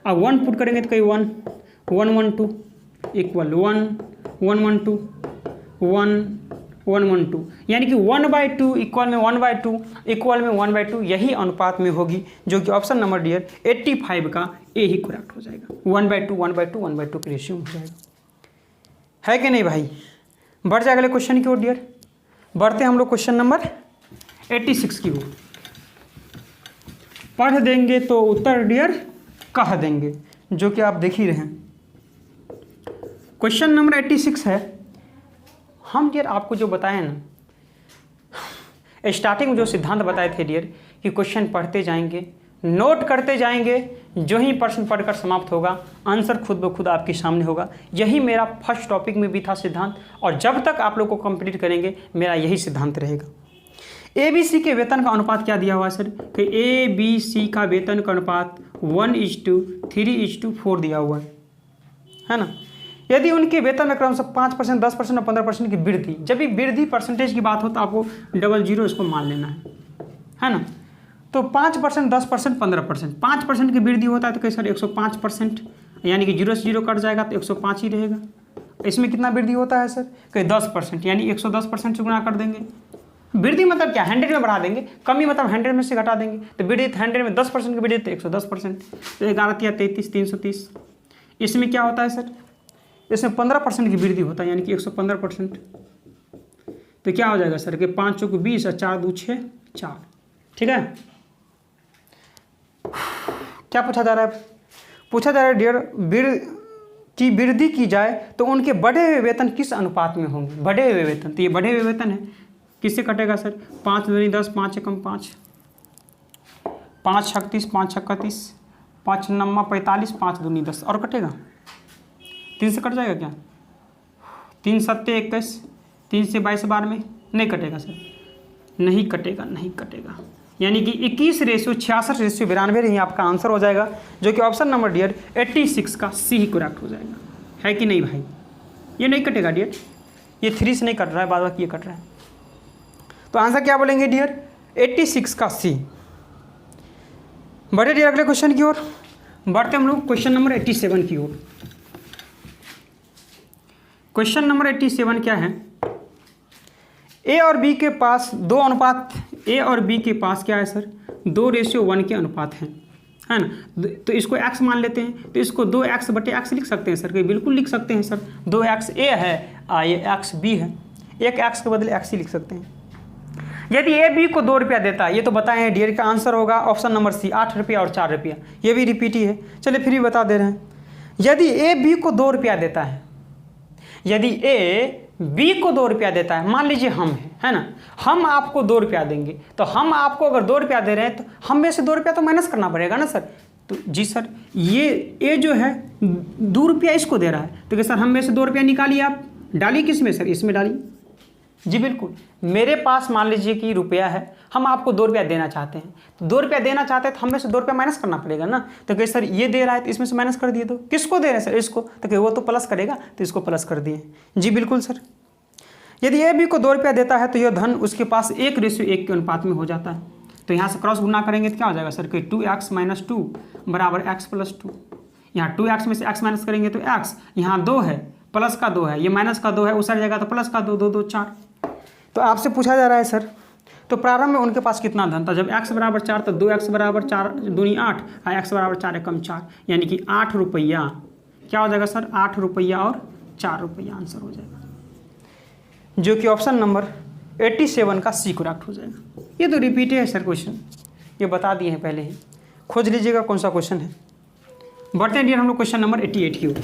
अब 1 पुट करेंगे तो कहीं 1 1 1 2 इक्वल 1 1 1 2 1 1 1 2, यानी कि 1/2 इक्वल में 1/2 इक्वल में 1/2, यही अनुपात में होगी, जो कि ऑप्शन नंबर डियर 85 का ए ही करेक्ट हो जाएगा। 1/2 1/2 1/2 के रेशियो हो जाएगा, है कि नहीं भाई। बढ़ जाए अगले क्वेश्चन की ओर डियर। बढ़ते हम लोग क्वेश्चन नंबर 86 की ओर। पढ़ देंगे तो उत्तर डियर कह देंगे, जो कि आप देख ही रहे हैं। क्वेश्चन नंबर 86 है, हम डियर आपको जो बताए ना, स्टार्टिंग में जो सिद्धांत बताए थे डियर, कि क्वेश्चन पढ़ते जाएंगे, नोट करते जाएंगे, जो ही प्रश्न पढ़कर समाप्त होगा आंसर खुद ब खुद आपके सामने होगा। यही मेरा फर्स्ट टॉपिक में भी था सिद्धांत, और जब तक आप लोग को कंप्लीट करेंगे मेरा यही सिद्धांत रहेगा। ए बी सी के वेतन का अनुपात क्या दिया हुआ है सर, कि ए बी सी का वेतन का अनुपात 1:3:4 दिया हुआ है ना। यदि उनके वेतन में क्रमशः 5%, 10% और 15% की वृद्धि, जब भी वृद्धि परसेंटेज की बात हो तो आपको 00 इसको मान लेना है ना। तो 5%, 10%, 15%, 5% की वृद्धि होता है तो कैसे 105%, यानी कि 0 से 0 कट जाएगा तो 105 ही रहेगा। इसमें कितना वृद्धि होता है सर? कहीं 10%, यानी 110% से गुणा कर देंगे। वृद्धि मतलब क्या? 100 में बढ़ा देंगे, कमी मतलब 100 में से घटा देंगे। तो वृद्धि 100 में 10% की वृद्धि तो 110%, तो 11 या 33, 330। इसमें क्या होता है सर? इसमें 15% की वृद्धि होता है, यानी कि 115%। तो क्या हो जाएगा सर कि 5 चौक 20 और 4 2 6 4। ठीक है, क्या पूछा जा रहा है? पूछा जा रहा है डियर की वृद्धि की जाए तो उनके बढ़े हुए वेतन किस अनुपात में होंगे? बढ़े हुए वेतन, तो ये बढ़े हुए वेतन है, किससे कटेगा सर? 5 दूनी 10, 5 एकम 5, 5 36, 5 36, 5 9 45, 5 दूनी 10, और कटेगा 3 से कट जाएगा क्या? 3 7 21, 3 से 22 बार में नहीं कटेगा सर, नहीं कटेगा, नहीं कटेगा। यानी कि 21:66:92 ही आपका आंसर हो जाएगा, जो कि ऑप्शन नंबर डियर 86 का सी ही करेक्ट हो जाएगा। है कि नहीं भाई? ये नहीं कटेगा डियर, ये 3 से नहीं कट रहा है, बाद बाकी ये कट रहा है। तो आंसर क्या बोलेंगे डियर? 86 का सी। बढ़े डियर अगले क्वेश्चन की ओर, बढ़ते हम लोग क्वेश्चन नंबर 87 की ओर। क्वेश्चन नंबर 87 क्या है? ए और बी के पास 2 अनुपात, ए और बी के पास क्या है सर? 2:1 के अनुपात हैं, है ना? तो इसको x मान लेते हैं, तो इसको 2x/x लिख सकते हैं सर? कि बिल्कुल लिख सकते हैं सर। 2x ए है, ये x b है, एक x के बदले x ही लिख सकते हैं। यदि ए बी को 2 रुपया देता है, ये तो बताए हैं डियर का आंसर होगा ऑप्शन नंबर सी, 8 रुपया और 4 रुपया। ये भी रिपीट ही है, चलिए फिर भी बता दे रहे हैं। यदि ए बी को 2 रुपया देता है, यदि ए बी को 2 रुपया देता है, मान लीजिए हम है ना, हम आपको 2 रुपया देंगे, तो हम आपको अगर 2 रुपया दे रहे हैं तो हम में से 2 रुपया तो माइनस करना पड़ेगा ना सर? तो जी सर, ये ए जो है 2 रुपया इसको दे रहा है, तो क्या सर हम में से 2 रुपया निकालिए, आप डालिए किस में सर? इसमें डालिए। जी बिल्कुल, मेरे पास मान लीजिए कि रुपया है, हम आपको 2 रुपया देना चाहते हैं, तो 2 रुपया देना चाहते हैं तो हमें से 2 रुपया माइनस करना पड़ेगा ना। तो कहे सर ये दे रहा है तो इसमें से माइनस कर दिए, तो किसको दे रहे हैं सर? इसको। तो कहे वो तो प्लस करेगा, तो इसको प्लस कर दिए। जी बिल्कुल सर। यदि ए बी को 2 रुपया देता है तो यह धन उसके पास 1:1 के अनुपात में हो जाता है। तो यहाँ से क्रॉस गुना करेंगे तो क्या हो जाएगा सर? कि 2x - 2 = x + 2। यहाँ 2x में से x माइनस करेंगे तो x, यहाँ 2 है, प्लस का 2 है, ये माइनस का 2 है, उस जगह तो प्लस का 2, 2 2 4। तो आपसे पूछा जा रहा है सर, तो प्रारंभ में उनके पास कितना धन था? जब x = 4 तो 2x = 4 दूनी 8, x = 4 एकम 4, यानी कि 8 रुपया। क्या हो जाएगा सर? 8 रुपया और 4 रुपया आंसर हो जाएगा, जो कि ऑप्शन नंबर 87 का सी करेक्ट हो जाएगा। ये तो रिपीट है सर क्वेश्चन, ये बता दिए हैं पहले ही, खोज लीजिएगा कौन सा क्वेश्चन है। बढ़ते हैं डियर हम लोग क्वेश्चन नंबर 88 की ओर।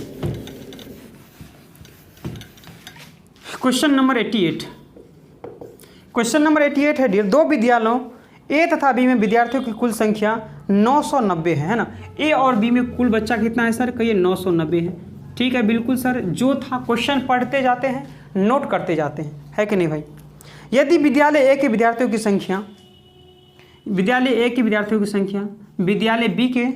क्वेश्चन नंबर 88, क्वेश्चन नंबर 88 है डियर, 2 विद्यालयों ए तथा बी में विद्यार्थियों की कुल संख्या 990 है ना? ए और बी में कुल बच्चा कितना है सर? कहिए 990 है। ठीक है, बिल्कुल सर, जो था क्वेश्चन पढ़ते जाते हैं, नोट करते जाते हैं, है कि नहीं भाई? यदि विद्यालय ए के विद्यार्थियों की संख्या, विद्यालय ए के विद्यार्थियों की संख्या विद्यालय ए के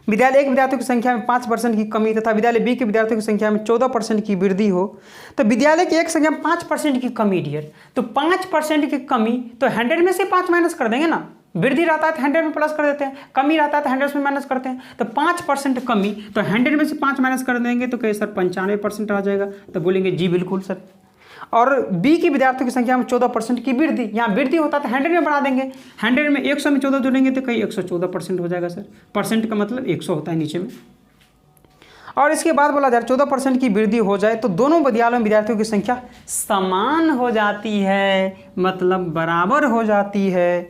विद्यार्थियों की संख्या में 5% की कमी तथा विद्यालय बी के विद्यार्थियों की संख्या में 14% की वृद्धि हो, तो विद्यालय की एक संख्या में 5% की कमी डियर, तो 5% की कमी, तो 100 में से 5 माइनस कर देंगे ना। वृद्धि रहता है तो 100 में प्लस कर देते हैं, कमी रहता है तो 100 में माइनस करते हैं। तो 5% कमी, तो 100 में से 5 माइनस कर देंगे तो कहे सर 95% आ जाएगा। तो बोलेंगे जी बिल्कुल सर। और बी की विद्यार्थियों की संख्या में 14% की वृद्धि, यहाँ वृद्धि होता है तो 100 में बढ़ा देंगे, 100 में 100 में 14 जोड़ेंगे तो कहीं 114% हो जाएगा सर। परसेंट का मतलब 100 होता है नीचे में। और इसके बाद बोला जाए 14% की वृद्धि हो जाए तो दोनों विद्यालयों में विद्यार्थियों की संख्या समान हो जाती है, मतलब बराबर हो जाती है।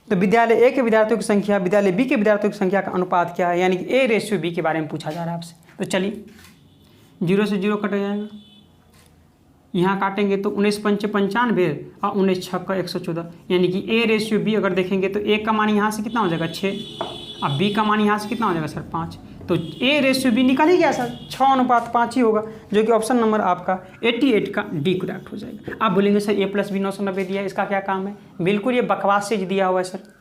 तो विद्यालय ए के विद्यार्थियों की संख्या विद्यालय बी के विद्यार्थियों की संख्या का अनुपात क्या है, यानी कि A/B के बारे में पूछा जा रहा है आपसे। तो चलिए 0 से 0 कट जाएगा, यहाँ काटेंगे तो 19 पंचे 95 और 19 छक्का 114, यानी कि A/B अगर देखेंगे तो A का मान यहाँ से कितना हो जाएगा 6, अब B का मान यहाँ से कितना हो जाएगा सर 5, तो A/B निकल ही गया सर, 6:5 ही होगा, जो कि ऑप्शन नंबर आपका 88 का डी करेक्ट हो जाएगा। आप बोलेंगे सर A+B 990 दिया है, इसका क्या काम है? बिल्कुल ये बकवास चीज दिया हुआ है सर।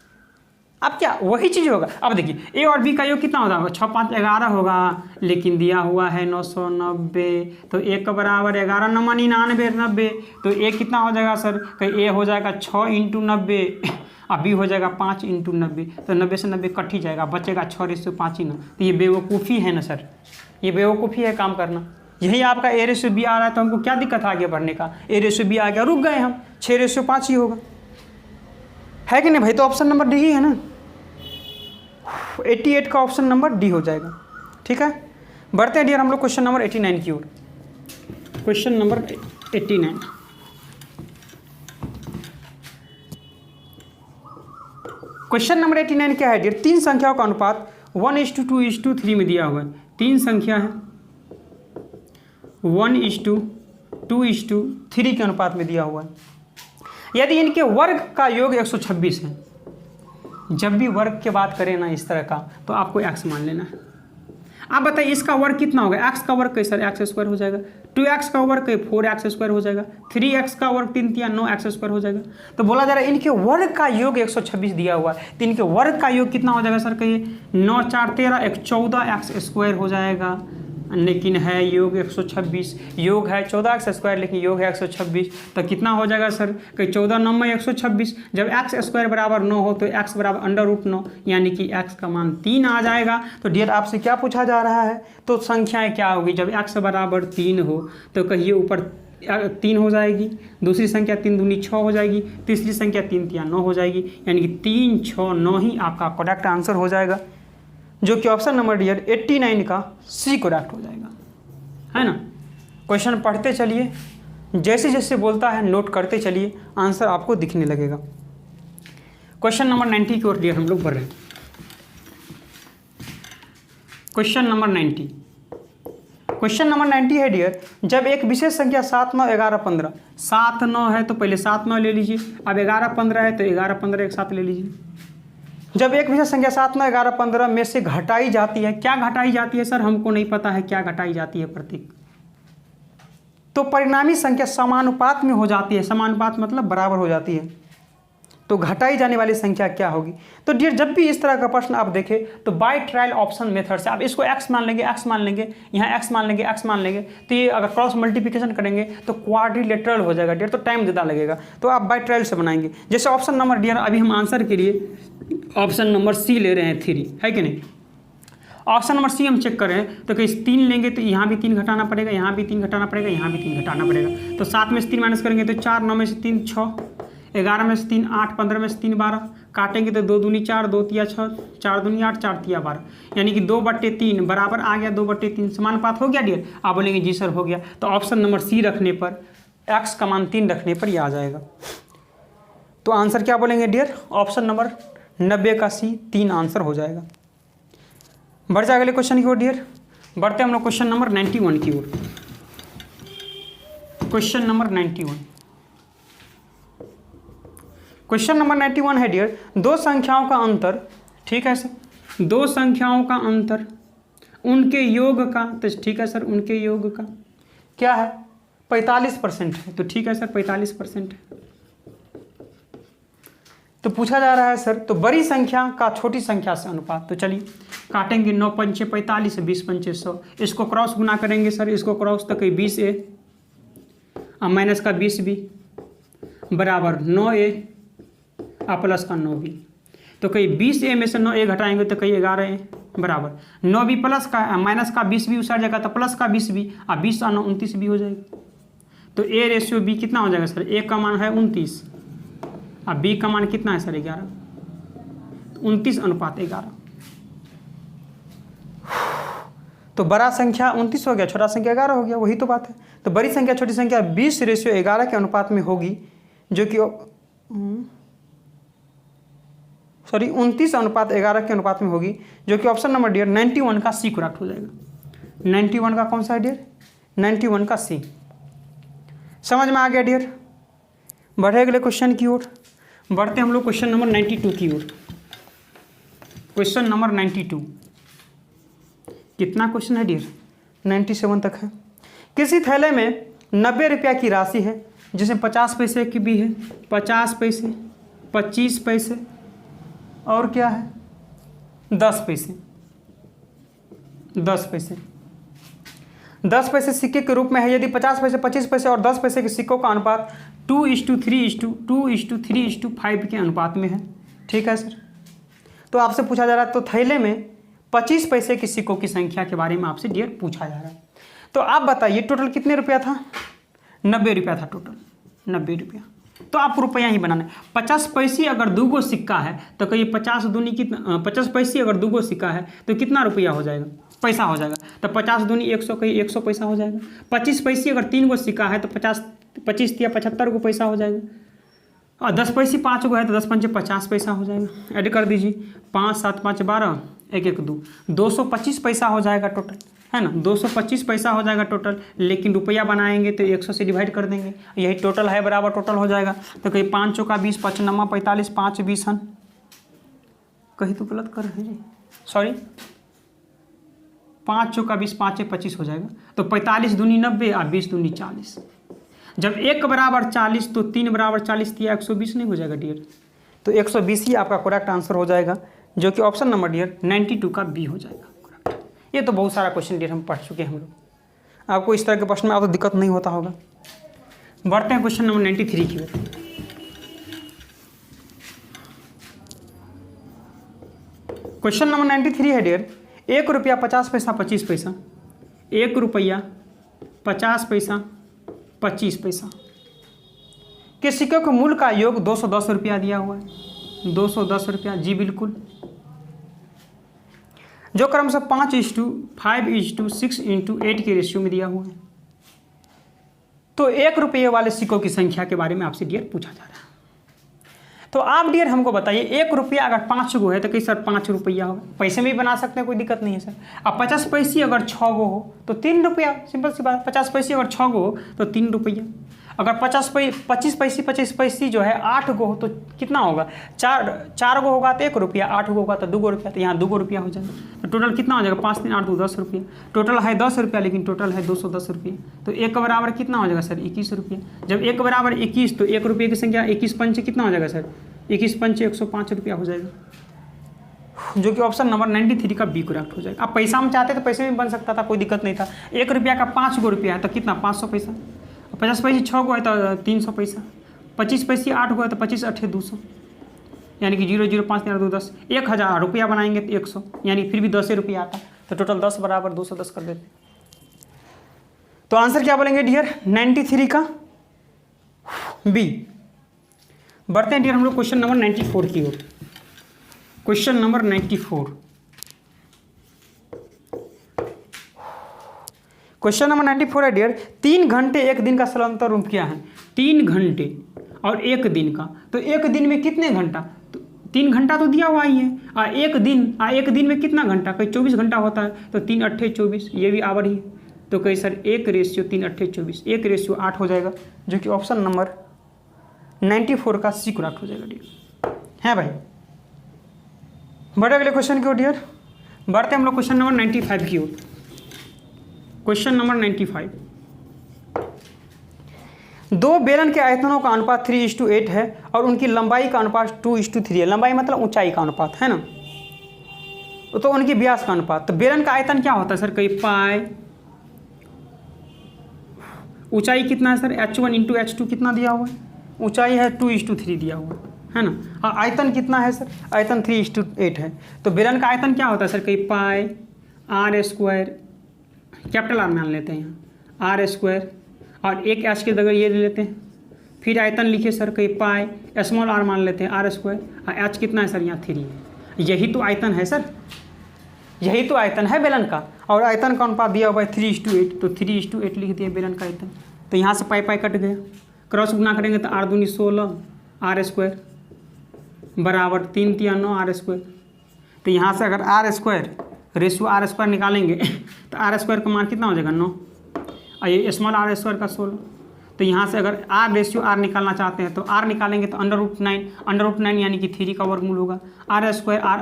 अब क्या वही चीज़ होगा? अब देखिए A और B का योग कितना होगा? 6 5 11 होगा, लेकिन दिया हुआ है 990, तो A का बराबर 11 9 99 90, तो A कितना हो जाएगा सर? कहीं A हो जाएगा 6 × 90 अब बी हो जाएगा 5 × 90, तो 90 से 90 कट ही जाएगा, बचेगा 6:5 ही ना। तो ये बेवकूफ़ी है ना सर, ये बेवकूफ़ी है काम करना। यही आपका A/B आ रहा है तो हमको क्या दिक्कत आ गया भरने का, A/B आ गया, रुक गए हम, 6:5 ही होगा, है कि नहीं भाई। तो ऑप्शन नंबर डी ही है ना, 88 का ऑप्शन नंबर डी हो जाएगा। ठीक है, बढ़ते हैं डियर हम लोग क्वेश्चन नंबर 89 की ओर। क्वेश्चन नंबर 89, क्वेश्चन नंबर 89 क्या है डियर, 3 संख्याओं का अनुपात 1:2:3 में दिया हुआ है। 3 संख्या है 1:2:3 के अनुपात में दिया हुआ है। यदि इनके वर्ग का योग 126 है, जब भी वर्ग की बात करें ना इस तरह का, तो आपको x मान लेना है। आप बताइए इसका वर्ग कितना होगा, x का वर्ग कैसे, x² हो जाएगा, 2x का वर्ग 4x² हो जाएगा, 3x का वर्ग 3 × 9x² हो जाएगा। तो बोला जा रहा है इनके वर्ग का योग 126 दिया हुआ है, तो इनके वर्ग का योग कितना हो जाएगा सर, कहिए 9 × 4 = 13, 1 14x² हो जाएगा। लेकिन है योग 126, योग है 14x², लेकिन योग है 126, तो कितना हो जाएगा सर, कहीं 14 × 9 = 126। जब x² बराबर 9 हो तो x बराबर √9, यानी कि x का मान 3 आ जाएगा। तो डियर आपसे क्या पूछा जा रहा है, तो संख्याएं क्या होगी, जब x बराबर 3 हो तो कहिए ऊपर 3 हो जाएगी, दूसरी संख्या 3 दूनी 6 हो जाएगी, तीसरी संख्या 3 × 9 हो जाएगी, यानी कि 3, 6, 9 ही आपका करेक्ट आंसर हो जाएगा, जो कि ऑप्शन नंबर डियर 89 का सी करेक्ट हो जाएगा, है ना। क्वेश्चन पढ़ते चलिए, जैसे जैसे बोलता है नोट करते चलिए, आंसर आपको दिखने लगेगा। क्वेश्चन नंबर 90 की ओर डियर हम लोग बढ़ रहे हैं। क्वेश्चन नंबर 90, क्वेश्चन नंबर 90 है डियर, जब एक विशेष संख्या 7, 9, 11, 15, 7, 9 है तो पहले 7, 9 ले लीजिए, अब 11, 15 है तो 11, 15 एक साथ ले लीजिए। जब एक विशेष संख्या 7, 9, 11, 15 में से घटाई जाती है, क्या घटाई जाती है सर, हमको नहीं पता है क्या घटाई जाती है प्रतीक, तो परिणामी संख्या समानुपात में हो जाती है, समानुपात मतलब बराबर हो जाती है, तो घटाई जाने वाली संख्या क्या होगी। तो डियर जब भी इस तरह का प्रश्न आप देखें तो बाय ट्रायल ऑप्शन मेथड से आप इसको x मान लेंगे, x मान लेंगे, यहाँ x मान लेंगे, x मान लेंगे, तो ये अगर क्रॉस मल्टीप्लिकेशन करेंगे तो क्वाड्रिलेटरल हो जाएगा डियर, तो टाइम ज़्यादा लगेगा, तो आप बाय ट्रायल से बनाएंगे। जैसे ऑप्शन नंबर डियर अभी हम आंसर के लिए ऑप्शन नंबर सी ले रहे हैं 3, है कि नहीं। ऑप्शन नंबर सी हम चेक करें तो कहीं 3 लेंगे तो यहाँ भी 3 घटाना पड़ेगा, यहाँ भी 3 घटाना पड़ेगा, यहाँ भी 3 घटाना पड़ेगा, तो 7 में से 3 माइनस करेंगे तो 4, 9 में से 3 6, 11 में से 3 8, 15 में से 3 12, काटेंगे तो 2 दूनी 4, 2 तिया 6, 4 दूनी 8, 4 तिया 12, यानी कि 2/3 बराबर आ गया, 2/3 समानुपात हो गया डियर। आप बोलेंगे जी सर हो गया, तो ऑप्शन नंबर सी रखने पर, x का मान 3 रखने पर यह आ जाएगा। तो आंसर क्या बोलेंगे डियर, ऑप्शन नंबर 90 का सी 3 आंसर हो जाएगा। बढ़ जाए अगले क्वेश्चन की ओर डियर, बढ़ते हम लोग क्वेश्चन नंबर 91 की ओर। क्वेश्चन नंबर 91, क्वेश्चन नंबर 91 है डियर, दो संख्याओं का अंतर, ठीक है सर, दो संख्याओं का अंतर उनके योग का, तो ठीक है सर उनके योग का क्या है 45% है, तो ठीक है सर 45% है। तो पूछा जा रहा है सर, तो बड़ी संख्या का छोटी संख्या से अनुपात, तो चलिए काटेंगे, 9 × 5 = 45, 20 × 5 = 100, इसको क्रॉस गुना करेंगे सर, इसको क्रॉस तो कहीं 20a और माइनस का 20b बराबर 9a और प्लस का 9b, तो कहीं 20a में से 9a घटाएंगे तो कहीं 11a बराबर 9b प्लस का माइनस का 20b उस जगह तो प्लस का 20b और 20 और 9 29b हो जाएगा। तो a/b कितना हो जाएगा सर, a का मान है 29 और b का मान कितना है सर 11, 29:11। तो बड़ा संख्या 29 हो गया, छोटा संख्या 11 हो गया, वही तो बात है। तो बड़ी संख्या छोटी संख्या 20/11 के अनुपात में होगी, जो कि 29:11 के अनुपात में होगी, जो कि ऑप्शन नंबर डियर 91 का सी करेक्ट हो जाएगा। 91 का कौन सा है डियर, 91 का सी। समझ में आ गया डियर। बढ़े अगले क्वेश्चन की ओर, बढ़ते हम लोग क्वेश्चन नंबर 92 की ओर। क्वेश्चन नंबर 92, कितना क्वेश्चन है डियर, 97 तक है। किसी थैले में 90 रुपया की राशि है, जिसमें 50 पैसे की भी है, 50 पैसे, 25 पैसे और क्या है 10 पैसे, 10 पैसे, 10 पैसे सिक्के के रूप में है। यदि 50 पैसे, 25 पैसे और 10 पैसे के सिक्कों का अनुपात 2:3:5 के अनुपात में है, ठीक है सर। तो आपसे पूछा जा रहा है तो थैले में 25 पैसे के सिक्कों की संख्या के बारे में आपसे डियर पूछा जा रहा है। तो आप बताइए टोटल कितने रुपया था? 90 रुपया था टोटल, 90 रुपया। तो आपको रुपया ही बनाना है। 50 पैसे अगर 2 गो सिक्का है तो कहिए 50 दूनी कितना, 50 पैसे अगर 2 गो सिक्का है तो कितना रुपया हो जाएगा, पैसा हो जाएगा। तो 50 दूनी 100, कहिए 100 पैसा हो जाएगा। 25 पैसे अगर 3 गो सिक्का है तो 25 या 75 को पैसा हो जाएगा। और 10 पैसे 5 गो है तो 10 पंचे 50 पैसा हो जाएगा। ऐड कर दीजिए, 5 7 5 12, 1 1 2, 225 पैसा हो जाएगा टोटल, है ना। 225 पैसा हो जाएगा टोटल। लेकिन रुपया बनाएंगे तो 100 से डिवाइड कर देंगे, यही टोटल है, बराबर टोटल हो जाएगा। तो कहीं 5 चौका 20, 5 9 45, 5 20, कहीं तो गलत कर रहे हैं, सॉरी, 5 चौका 20, 5 25 हो जाएगा। तो 45 दूनी 90 और 20 दूनी 40। जब 1 बराबर 40 तो 3 बराबर 40 दिया 120 नहीं हो जाएगा डियर। तो 120 ही आपका करेक्ट आंसर हो जाएगा, जो कि ऑप्शन नंबर डियर 92 का बी हो जाएगा करेक्ट। ये तो बहुत सारा क्वेश्चन डियर हम पढ़ चुके हैं हम लोग। आपको इस तरह के प्रश्न में आपको दिक्कत नहीं होता होगा। बढ़ते हैं क्वेश्चन नंबर 93 की ओर। क्वेश्चन नंबर 93 है डियर, 1 रुपया 50 पैसा 25 पैसा, 1 रुपया 50 पैसा 25 पैसा के सिक्के के मूल्य का योग 210 रुपया दिया हुआ है। 210 रुपया, जी बिल्कुल, जो क्रमशः 5:5:6:8 के रेशियो में दिया हुआ है। तो 1 रुपये वाले सिक्कों की संख्या के बारे में आपसे डियर पूछा जा रहा है। तो आप डियर हमको बताइए 1 रुपया अगर 5 गो है तो कहीं सर 5 रुपया होगा, पैसे में भी बना सकते हैं, कोई दिक्कत नहीं है सर। अब 50 पैसे अगर 6 गो हो तो 3 रुपया, सिंपल सी बात। 50 पैसे अगर 6 गो हो तो 3 रुपया। अगर 25 पैसे जो है 8 गो हो तो कितना होगा, 4 गो होगा तो 1 रुपया, 8 गो होगा तो 2 रुपया, तो यहाँ 2 रुपया हो जाएगा। तो टोटल कितना हो जाएगा, 5 3 8 2 10 रुपया। टोटल है 10 रुपया, लेकिन टोटल है 210 रुपये। तो 1 बराबर कितना हो जाएगा सर, 21 रुपया। जब 1 बराबर 21 तो 1 रुपये की संख्या 21 पंच कितना हो जाएगा सर, 21 पंच 105 रुपया हो जाएगा, जो कि ऑप्शन नंबर 93 का बी करेक्ट हो जाएगा। आप पैसा में चाहते तो पैसे में बन सकता था, कोई दिक्कत नहीं था। 1 रुपया का 5 गो रुपया है तो कितना, 500 पैसा। 50 पैसे 6 गो है तो 300 पैसा। 25 पैसे 8 गो है तो 25 8 200, यानी कि 0 0 5 3 2 10। 1000 रुपया बनाएंगे तो 100, यानी फिर भी 10 रुपया आता। तो टोटल 10 बराबर 210 कर देते। तो आंसर क्या बोलेंगे डियर, 93 का बी। बढ़ते हैं डियर हम लोग क्वेश्चन नंबर 94 की ओर। क्वेश्चन नंबर 94, क्वेश्चन नंबर 94 है डियर, 3 घंटे 1 दिन का सलांतर रूप क्या है। 3 घंटे और 1 दिन का, तो 1 दिन में कितने घंटा, तो 3 घंटा तो दिया हुआ ही है। और 1 दिन में कितना घंटा, कहीं 24 घंटा होता है। तो 3 8 24, ये भी आवर ही है। तो कहीं सर 1:3 8 24, 1:8 हो जाएगा, जो कि ऑप्शन नंबर 94 का सी करेक्ट हो जाएगा डियर, है भाई। बढ़े अगले क्वेश्चन की ओर डियर। बढ़ते हम लोग क्वेश्चन नंबर 95 की ओर। क्वेश्चन नंबर 95, 2 बेलन के आयतनों का अनुपात 3:8 है और उनकी लंबाई का अनुपात 2:3 है। लंबाई मतलब ऊंचाई का अनुपात, है ना। तो उनकी व्यास का अनुपात। तो बेलन का आयतन क्या होता है सर, कहीं पाई। ऊंचाई कितना है सर, h1 × h2 कितना दिया हुआ है, ऊंचाई है 2:3 दिया हुआ है ना। और आयतन कितना है सर, आयतन 3:8 है। तो बेलन का आयतन क्या होता है सर, कहीं पाई r², कैपिटल आर मान लेते हैं यहाँ, r² और एक h के जगह ये ले लेते हैं। फिर आयतन लिखिए सर, कहीं पाई स्मॉल r मान लेते हैं, r² और h कितना है सर, यहाँ 3 है। यही तो आयतन है सर, यही तो आयतन है बेलन का। और आयतन का अनुपात दिया हुआ है 3:8, तो 3:8 लिख दिया बेलन का आयतन। तो यहाँ से पाई कट गया, क्रॉस गुना करेंगे तो 8 दूनी 16 r² बराबर 3 3 9 r²। तो यहाँ से अगर r² रेशियो r² निकालेंगे तो r² का मान कितना हो जाएगा, 9, और ये स्मॉल r² का 16। तो यहाँ से अगर r रेशियो r निकालना चाहते हैं तो r निकालेंगे तो √9 यानी कि 3 का वर्गमूल होगा। r² r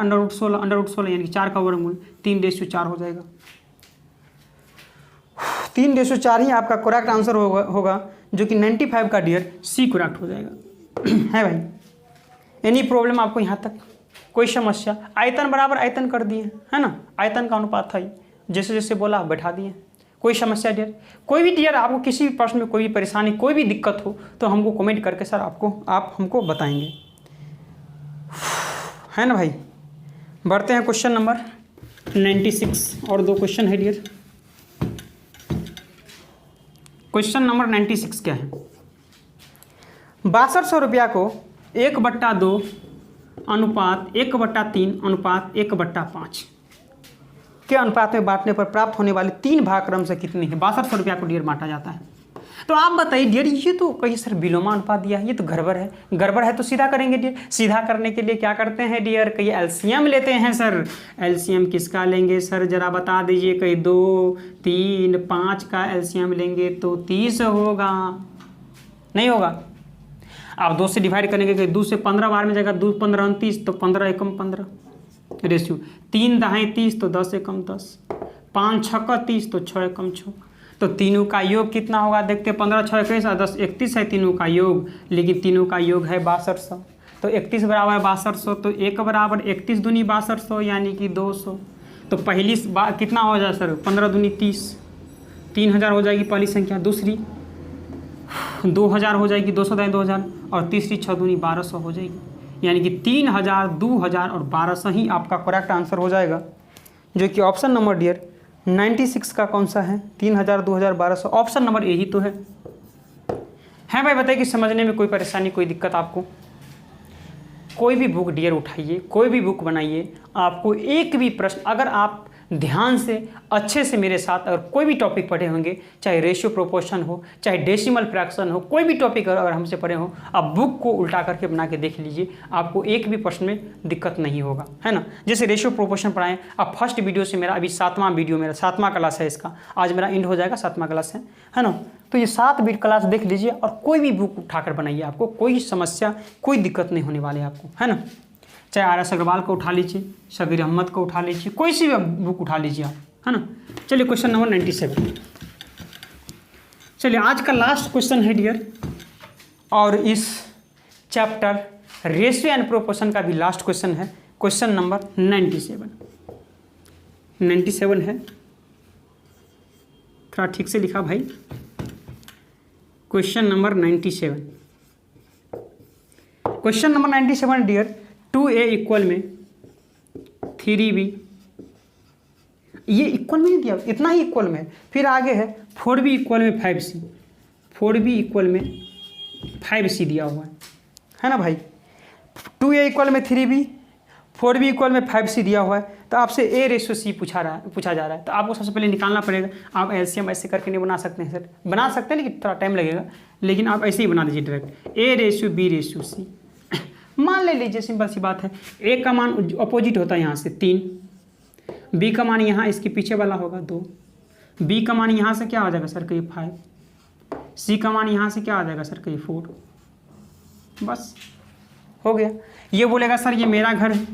√16 यानी कि 4 का वर्गमूल, 3:4 हो जाएगा। 3:4 ही आपका करेक्ट आंसर होगा, जो कि 95 का डियर सी करेक्ट हो जाएगा, है भाई। एनी प्रॉब्लम आपको यहाँ तक, कोई समस्या। आयतन बराबर आयतन कर दिए, है ना, आयतन का अनुपात था, जैसे जैसे बोला बैठा दिए। कोई समस्या डियर, कोई भी डियर आपको किसी भी प्रश्न में कोई भी परेशानी, कोई भी दिक्कत हो तो हमको कमेंट करके सर आप हमको बताएंगे। है ना भाई। बढ़ते हैं क्वेश्चन नंबर 96 और 2 क्वेश्चन है डियर। क्वेश्चन नंबर 96 क्या है? 6200 रुपया को 1/2 अनुपात 1/3 अनुपात 1/5 के अनुपात में बांटने पर प्राप्त होने वाले 3 भाग क्रम से कितनी है? 6200 रुपया को डियर बांटा जाता है। तो आप बताइए डियर, ये तो कहीं सर विलोमा अनुपात दिया है, ये तो गड़बड़ है। गड़बड़ है तो सीधा करेंगे डियर। सीधा करने के लिए क्या करते हैं डियर? कहीं एलसीएम लेते हैं सर। एलसीएम किसका लेंगे सर, जरा बता दीजिए। कहीं 2, 3, 5 का एलसीएम लेंगे तो 30 होगा, नहीं होगा? आप 2 से डिवाइड करेंगे, कहीं 2 से 15 बार में जाएगा, 2 15 29, तो 15 एकम 15 रेशियो। 3 दहाई 30, तो 10 एकम 10, 5 छक्का 30, तो 6 एकम 6। तो तीनों का योग कितना होगा? देखते हैं, 15 6 21 10 31 है तीनों का योग, लेकिन तीनों का योग है 6200। तो 31 बराबर 6200, तो 1 बराबर 31 दूनी 6200 यानी कि 200। तो पहली कितना हो जाए सर? 15 दूनी 30, 3000 हो जाएगी पहली संख्या। दूसरी 2000 हो जाएगी, 200 दाएँ 2000, और तीसरी 6 दूनी 1200 हो जाएगी, यानी कि 3000, 2000 और 1200 ही आपका करेक्ट आंसर हो जाएगा, जो कि ऑप्शन नंबर डियर 96 का कौन सा है? 3000, 2000, 1200। ऑप्शन नंबर यही तो है भाई। बताइए कि समझने में कोई परेशानी, कोई दिक्कत आपको? कोई भी बुक डियर उठाइए, कोई भी बुक बनाइए, आपको एक भी प्रश्न अगर आप ध्यान से अच्छे से मेरे साथ अगर कोई भी टॉपिक पढ़े होंगे, चाहे रेशियो प्रोपोर्शन हो, चाहे डेसिमल फ्रैक्शन हो, कोई भी टॉपिक अगर हमसे पढ़े हो, आप बुक को उल्टा करके बना के देख लीजिए, आपको एक भी प्रश्न में दिक्कत नहीं होगा, है ना। जैसे रेशियो प्रोपोर्शन पढ़ाएं, अब फर्स्ट वीडियो से मेरा अभी 7वां वीडियो, मेरा 7वां क्लास है इसका, आज मेरा एंड हो जाएगा, 7वां क्लास है ना। तो ये 7 क्लास देख लीजिए और कोई भी बुक उठाकर बनाइए, आपको कोई समस्या, कोई दिक्कत नहीं होने वाली आपको, है ना। चाहे आर एस अग्रवाल को उठा लीजिए, शबीर अहमद को उठा लीजिए, कोई सी भी बुक उठा लीजिए आप, है ना। चलिए क्वेश्चन नंबर 97। चलिए आज का लास्ट क्वेश्चन है डियर, और इस चैप्टर रेशियो एंड प्रोपोर्शन का भी लास्ट क्वेश्चन है। क्वेश्चन नंबर 97 है, थोड़ा ठीक से लिखा भाई। Question number 97, question number 97 dear, 2a equal में 3b, ये इक्वल में नहीं दिया, इतना ही इक्वल में। फिर आगे है 4b इक्वल में 5c, 4b इक्वल में 5c दिया हुआ है ना भाई। 2a इक्वल में 3b, 4b इक्वल में 5c दिया हुआ है। तो आपसे a/c पूछा जा रहा है, तो आपको सबसे पहले निकालना पड़ेगा। आप एलसीएम ऐसे करके नहीं बना सकते हैं सर, बना सकते हैं लेकिन थोड़ा टाइम लगेगा, लेकिन आप ऐसे ही बना दीजिए डायरेक्ट, a/b/c। मान ले लीजिए, सिंपल सी बात है, a का मान अपोजिट होता है यहाँ से 3, b का मान यहाँ इसके पीछे वाला होगा 2, b का मान यहाँ से क्या आ जाएगा सर कहीं 5, c का मान यहाँ से क्या आ जाएगा सर कहीं 4, बस हो गया। ये बोलेगा सर ये मेरा घर है,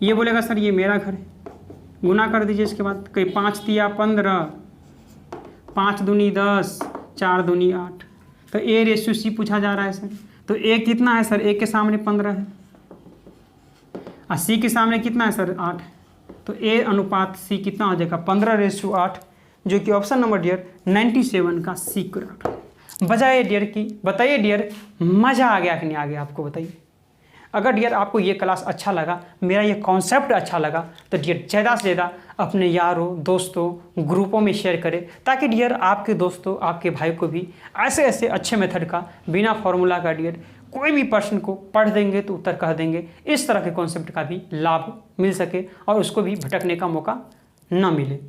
ये बोलेगा सर ये मेरा घर है, गुना कर दीजिए इसके बाद, कहीं 5 तिया 15, 5 दूनी 10, 4 दूनी 8। तो a/c पूछा जा रहा है सर। तो a कितना है सर? a के सामने 15 है, और c के सामने कितना है सर? 8। तो a अनुपात c कितना हो जाएगा? 15/8, जो कि ऑप्शन नंबर डियर 97 का सी करेक्ट। बजाय डियर की बताइए डियर, मज़ा आ गया कि नहीं आ गया आपको? बताइए। अगर डियर आपको ये क्लास अच्छा लगा, मेरा ये कॉन्सेप्ट अच्छा लगा, तो डियर ज़्यादा से ज़्यादा अपने यारों, दोस्तों, ग्रुपों में शेयर करें, ताकि डियर आपके दोस्तों, आपके भाई को भी ऐसे ऐसे अच्छे मेथड का, बिना फॉर्मूला का डियर कोई भी प्रश्न को पढ़ देंगे तो उत्तर कह देंगे, इस तरह के कॉन्सेप्ट का भी लाभ मिल सके और उसको भी भटकने का मौका ना मिले,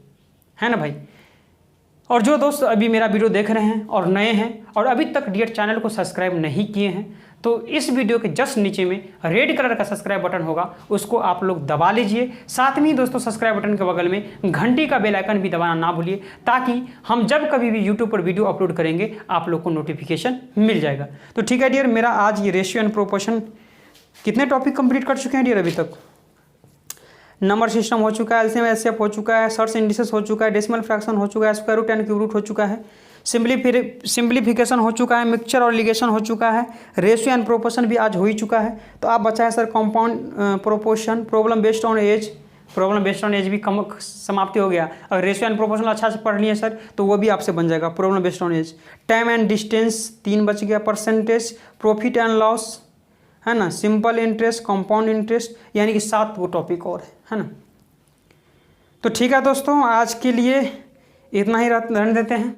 है ना भाई। और जो दोस्त अभी मेरा वीडियो देख रहे हैं और नए हैं और अभी तक डियर चैनल को सब्सक्राइब नहीं किए हैं, तो इस वीडियो के जस्ट नीचे में रेड कलर का सब्सक्राइब बटन होगा, उसको आप लोग दबा लीजिए। साथ में ही दोस्तों सब्सक्राइब बटन के बगल में घंटी का बेल आइकन भी दबाना ना भूलिए, ताकि हम जब कभी भी यूट्यूब पर वीडियो अपलोड करेंगे आप लोग को नोटिफिकेशन मिल जाएगा। तो ठीक है डियर, मेरा आज ये रेशियो एंड प्रोपोर्शन कितने टॉपिक कंप्लीट कर चुके हैं डियर अभी तक? नंबर सिस्टम हो चुका है, एलसीएम एचसीएफ हो चुका है, सर्च इंडिसेस हो चुका है, डेसिमल फ्रैक्शन हो चुका है, square root and cube root हो चुका है, सिंप्लीफिकेशन हो चुका है, मिक्सचर और लिगेशन हो चुका है, रेशियो एंड प्रोपोर्शन भी आज हो ही चुका है। तो आप बचा है sir compound proportion, problem based on age, problem based on age भी कम समाप्ति हो गया। अगर रेशियो एंड प्रोपोर्शन अच्छा से पढ़ लिए सर तो वो भी आपसे बन जाएगा, problem based on age. Time and distance 3 बच गया, परसेंटेज, प्रॉफिट एंड लॉस, है ना, सिंपल इंटरेस्ट, कंपाउंड इंटरेस्ट, यानी कि 7 वो टॉपिक और है ना। तो ठीक है दोस्तों, आज के लिए इतना ही रहने देते हैं।